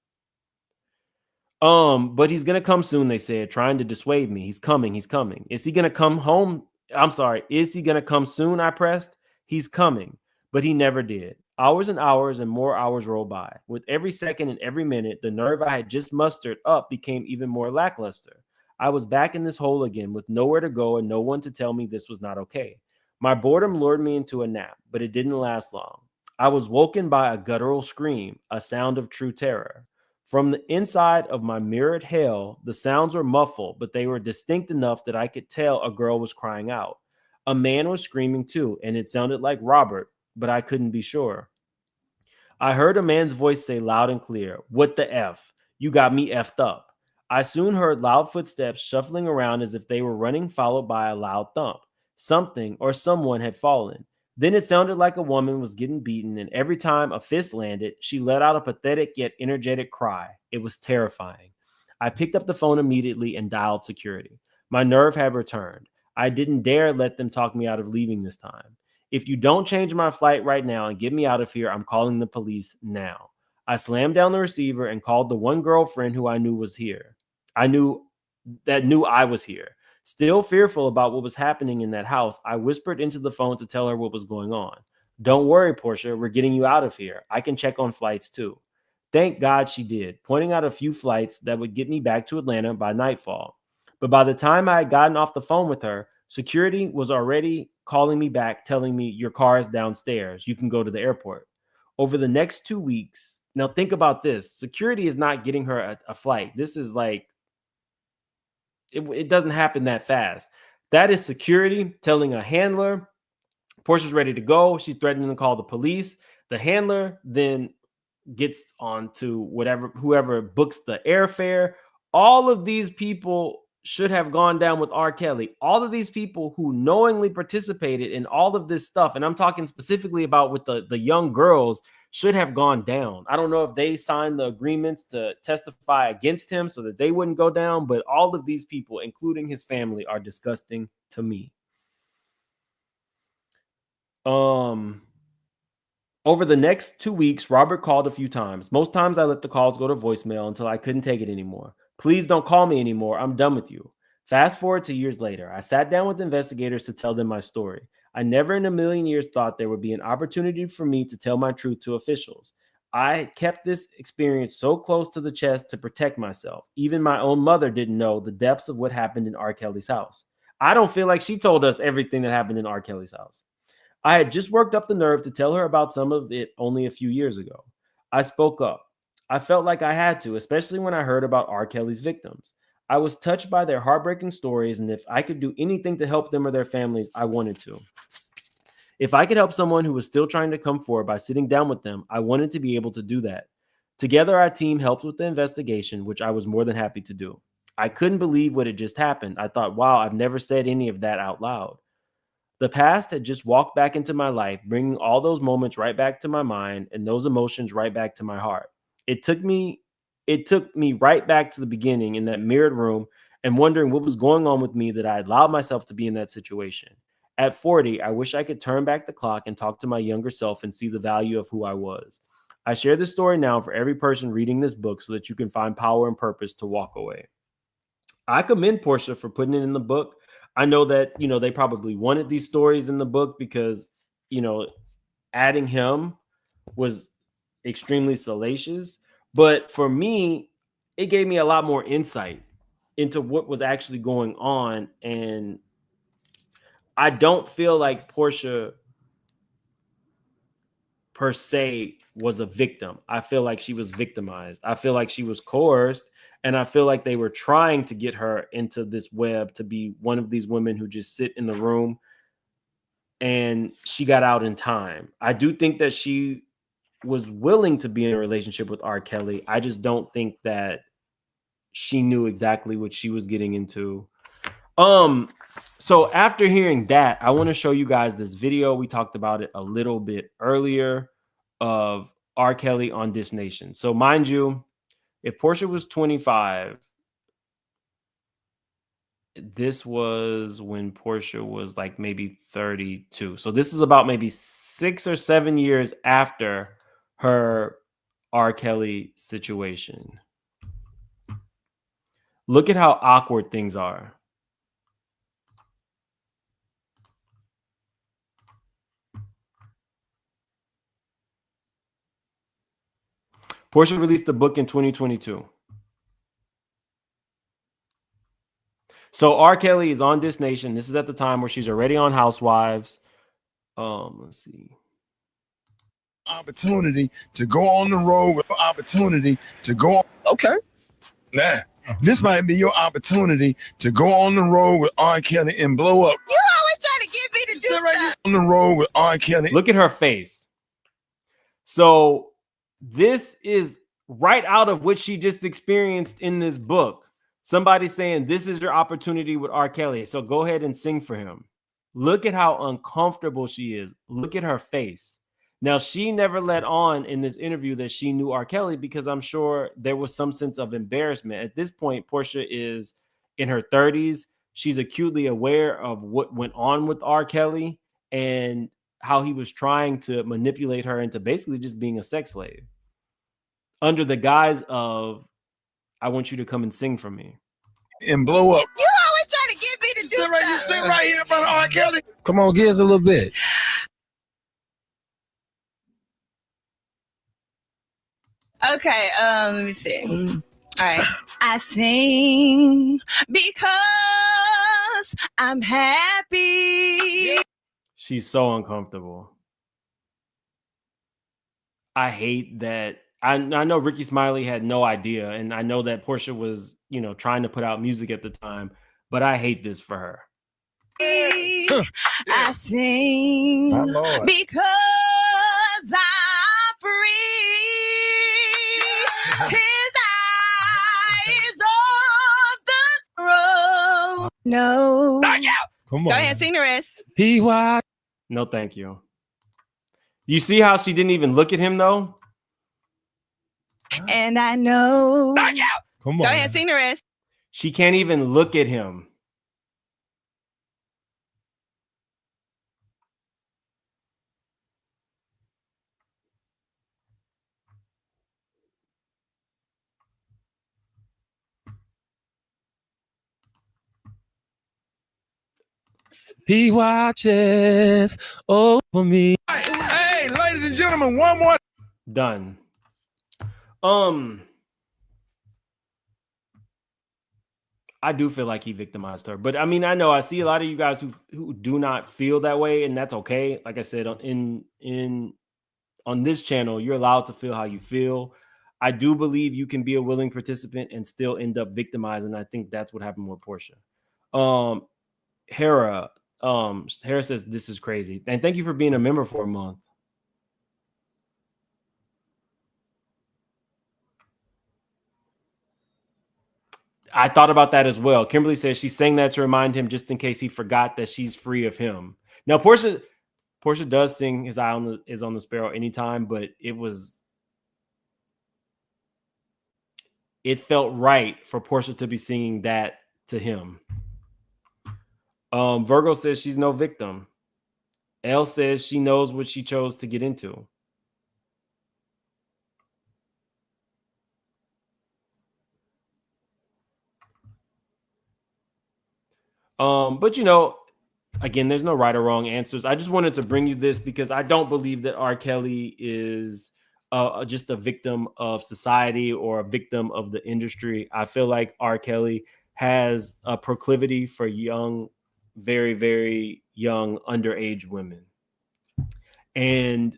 But he's gonna come soon, they said, trying to dissuade me. He's coming, he's coming. Is he gonna come home? I'm sorry, is he gonna come soon? I pressed. He's coming, but he never did. Hours and hours and more hours rolled by. With every second and every minute, the nerve I had just mustered up became even more lackluster. I was back in this hole again with nowhere to go and no one to tell me this was not okay. My boredom lured me into a nap, but it didn't last long. I was woken by a guttural scream, a sound of true terror. From the inside of my mirrored hell, the sounds were muffled, but they were distinct enough that I could tell a girl was crying out. A man was screaming too, and it sounded like Robert, but I couldn't be sure. I heard a man's voice say loud and clear, "What the F? You got me effed up." I soon heard loud footsteps shuffling around as if they were running, followed by a loud thump. Something or someone had fallen. Then it sounded like a woman was getting beaten, and every time a fist landed, she let out a pathetic yet energetic cry. It was terrifying. I picked up the phone immediately and dialed security. My nerve had returned. I didn't dare let them talk me out of leaving this time. If you don't change my flight right now and get me out of here, I'm calling the police now. I slammed down the receiver and called the one girlfriend who I knew was here. I knew I was here. Still fearful about what was happening in that house, I whispered into the phone to tell her what was going on. "Don't worry, Porsha, we're getting you out of here. I can check on flights too." Thank God she did, pointing out a few flights that would get me back to Atlanta by nightfall. But by the time I had gotten off the phone with her, security was already calling me back, telling me, "Your car is downstairs. You can go to the airport." Over the next 2 weeks, now think about this. Security is not getting her a flight. This is like, it doesn't happen that fast. That is security telling a handler, Porsha's ready to go. She's threatening to call the police. The handler then gets on to whoever books the airfare. All of these people should have gone down with R. Kelly. All of these people who knowingly participated in all of this stuff, and I'm talking specifically about with the young girls, should have gone down. I don't know if they signed the agreements to testify against him so that they wouldn't go down, but all of these people, including his family, are disgusting to me. Over the next 2 weeks, Robert called a few times. Most times I let the calls go to voicemail until I couldn't take it anymore. "Please don't call me anymore. I'm done with you." Fast forward to years later, I sat down with investigators to tell them my story. I never in a million years thought there would be an opportunity for me to tell my truth to officials. I kept this experience so close to the chest to protect myself. Even my own mother didn't know the depths of what happened in R. Kelly's house. I don't feel like she told us everything that happened in R. Kelly's house. I had just worked up the nerve to tell her about some of it only a few years ago. I spoke up. I felt like I had to, especially when I heard about R. Kelly's victims. I was touched by their heartbreaking stories, and if I could do anything to help them or their families, I wanted to. If I could help someone who was still trying to come forward by sitting down with them, I wanted to be able to do that. Together, our team helped with the investigation, which I was more than happy to do. I couldn't believe what had just happened. I thought, wow, I've never said any of that out loud. The past had just walked back into my life, bringing all those moments right back to my mind and those emotions right back to my heart. It took me right back to the beginning in that mirrored room and wondering what was going on with me that I allowed myself to be in that situation. At 40, I wish I could turn back the clock and talk to my younger self and see the value of who I was. I share this story now for every person reading this book so that you can find power and purpose to walk away. I commend Porsha for putting it in the book. I know that, they probably wanted these stories in the book because, adding him was extremely salacious. But for me, it gave me a lot more insight into what was actually going on. And I don't feel like Porsha per se was a victim. I feel like she was victimized. I feel like she was coerced. And I feel like they were trying to get her into this web to be one of these women who just sit in the room, and she got out in time. I do think that she was willing to be in a relationship with R. Kelly. I just don't think that she knew exactly what she was getting into. So after hearing that, I want to show you guys this video. We talked about it a little bit earlier of R. Kelly on This Nation. So mind you, if Porsha was 25, this was when Porsha was like maybe 32. So this is about maybe 6 or 7 years after her R. Kelly situation. Look at how awkward things are. Porsha released the book in 2022. So R. Kelly is on This Nation. This is at the time where she's already on Housewives. Let's see. Opportunity to go on the road with opportunity to go. Okay. Nah. This might be your opportunity to go on the road with R. Kelly and blow up. You always trying to get me to do stuff. On the road with R. Kelly. Look at her face. So this is right out of what she just experienced in this book. Somebody saying, this is your opportunity with R. Kelly. So go ahead and sing for him. Look at how uncomfortable she is. Look at her face. Now, she never let on in this interview that she knew R. Kelly because I'm sure there was some sense of embarrassment. At this point, Porsha is in her 30s. She's acutely aware of what went on with R. Kelly and how he was trying to manipulate her into basically just being a sex slave under the guise of, I want you to come and sing for me. And blow up. You always trying to get me to do stuff. You sit right here in front of R. Kelly. Come on, give us a little bit. Okay, let me see. All right. I sing because I'm happy. She's so uncomfortable. I hate that. I know Ricky Smiley had no idea, and I know that Porsha was, trying to put out music at the time, but I hate this for her. I sing My Lord. because I'm free. His eyes on the road. No. Come Go on. ahead, sing the rest. P.Y. No, thank you. You see how she didn't even look at him, though? And I know. Come Go on. ahead, sing the rest. She can't even look at him. He watches over me. Hey, ladies and gentlemen, one more. Done. I do feel like he victimized her, but I mean, I know I see a lot of you guys who do not feel that way, and that's okay. Like I said, on this channel, you're allowed to feel how you feel. I do believe you can be a willing participant and still end up victimized, and I think that's what happened with Porsha. Hera says this is crazy, and thank you for being a member for a month. I thought about that as well. Kimberly says she's saying that to remind him just in case he forgot that she's free of him. Now, Porsha does sing his eye is on the sparrow anytime, but it felt right for Porsha to be singing that to him. Virgo says she's no victim. Elle says she knows what she chose to get into. But again, there's no right or wrong answers. I just wanted to bring you this because I don't believe that R. Kelly is just a victim of society or a victim of the industry. I feel like R. Kelly has a proclivity for young, very, very young, underage women. And,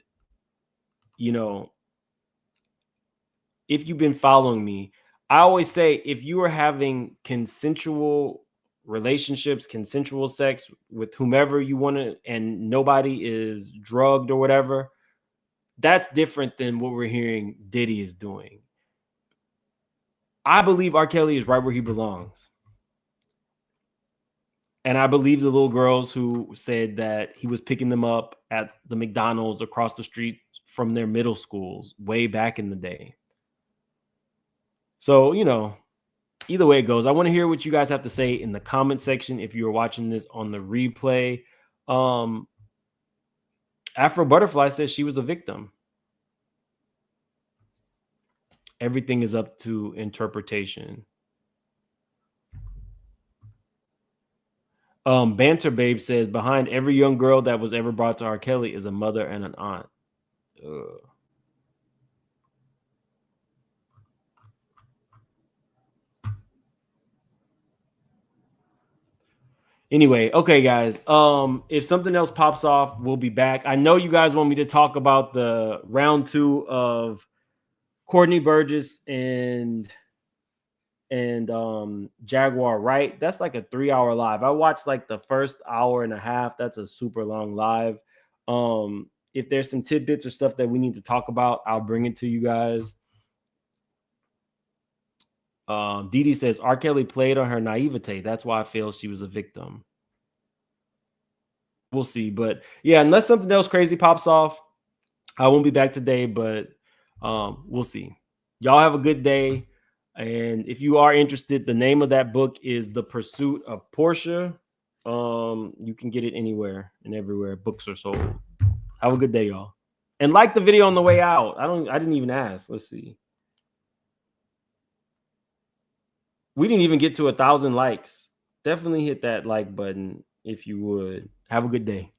if you've been following me, I always say if you are having consensual relationships, consensual sex with whomever you want to, and nobody is drugged or whatever, that's different than what we're hearing Diddy is doing. I believe R. Kelly is right where he belongs. And I believe the little girls who said that he was picking them up at the McDonald's across the street from their middle schools way back in the day. So, either way it goes, I want to hear what you guys have to say in the comment section if you're watching this on the replay. Afro Butterfly says she was a victim. Everything is up to interpretation. Banter Babe says behind every young girl that was ever brought to Rkelly is a mother and an aunt. Ugh. Anyway, okay, guys. If something else pops off, we'll be back. I know you guys want me to talk about the round 2 of Courtney Burgess and Jaguar Wright. That's like a 3-hour live. I watched like the first hour and a half. That's a super long live. If there's some tidbits or stuff that we need to talk about, I'll bring it to you guys. Didi says Rkelly played on her naivete. That's why I feel she was a victim. We'll see. But yeah, unless something else crazy pops off, I won't be back today, but we'll see. Y'all have a good day. And if you are interested, the name of that book is The Pursuit of Porsha. You can get it anywhere and everywhere books are sold. Have a good day, y'all. And like the video on the way out. I didn't even ask. Let's see. We didn't even get to 1,000 likes. Definitely hit that like button if you would. Have a good day.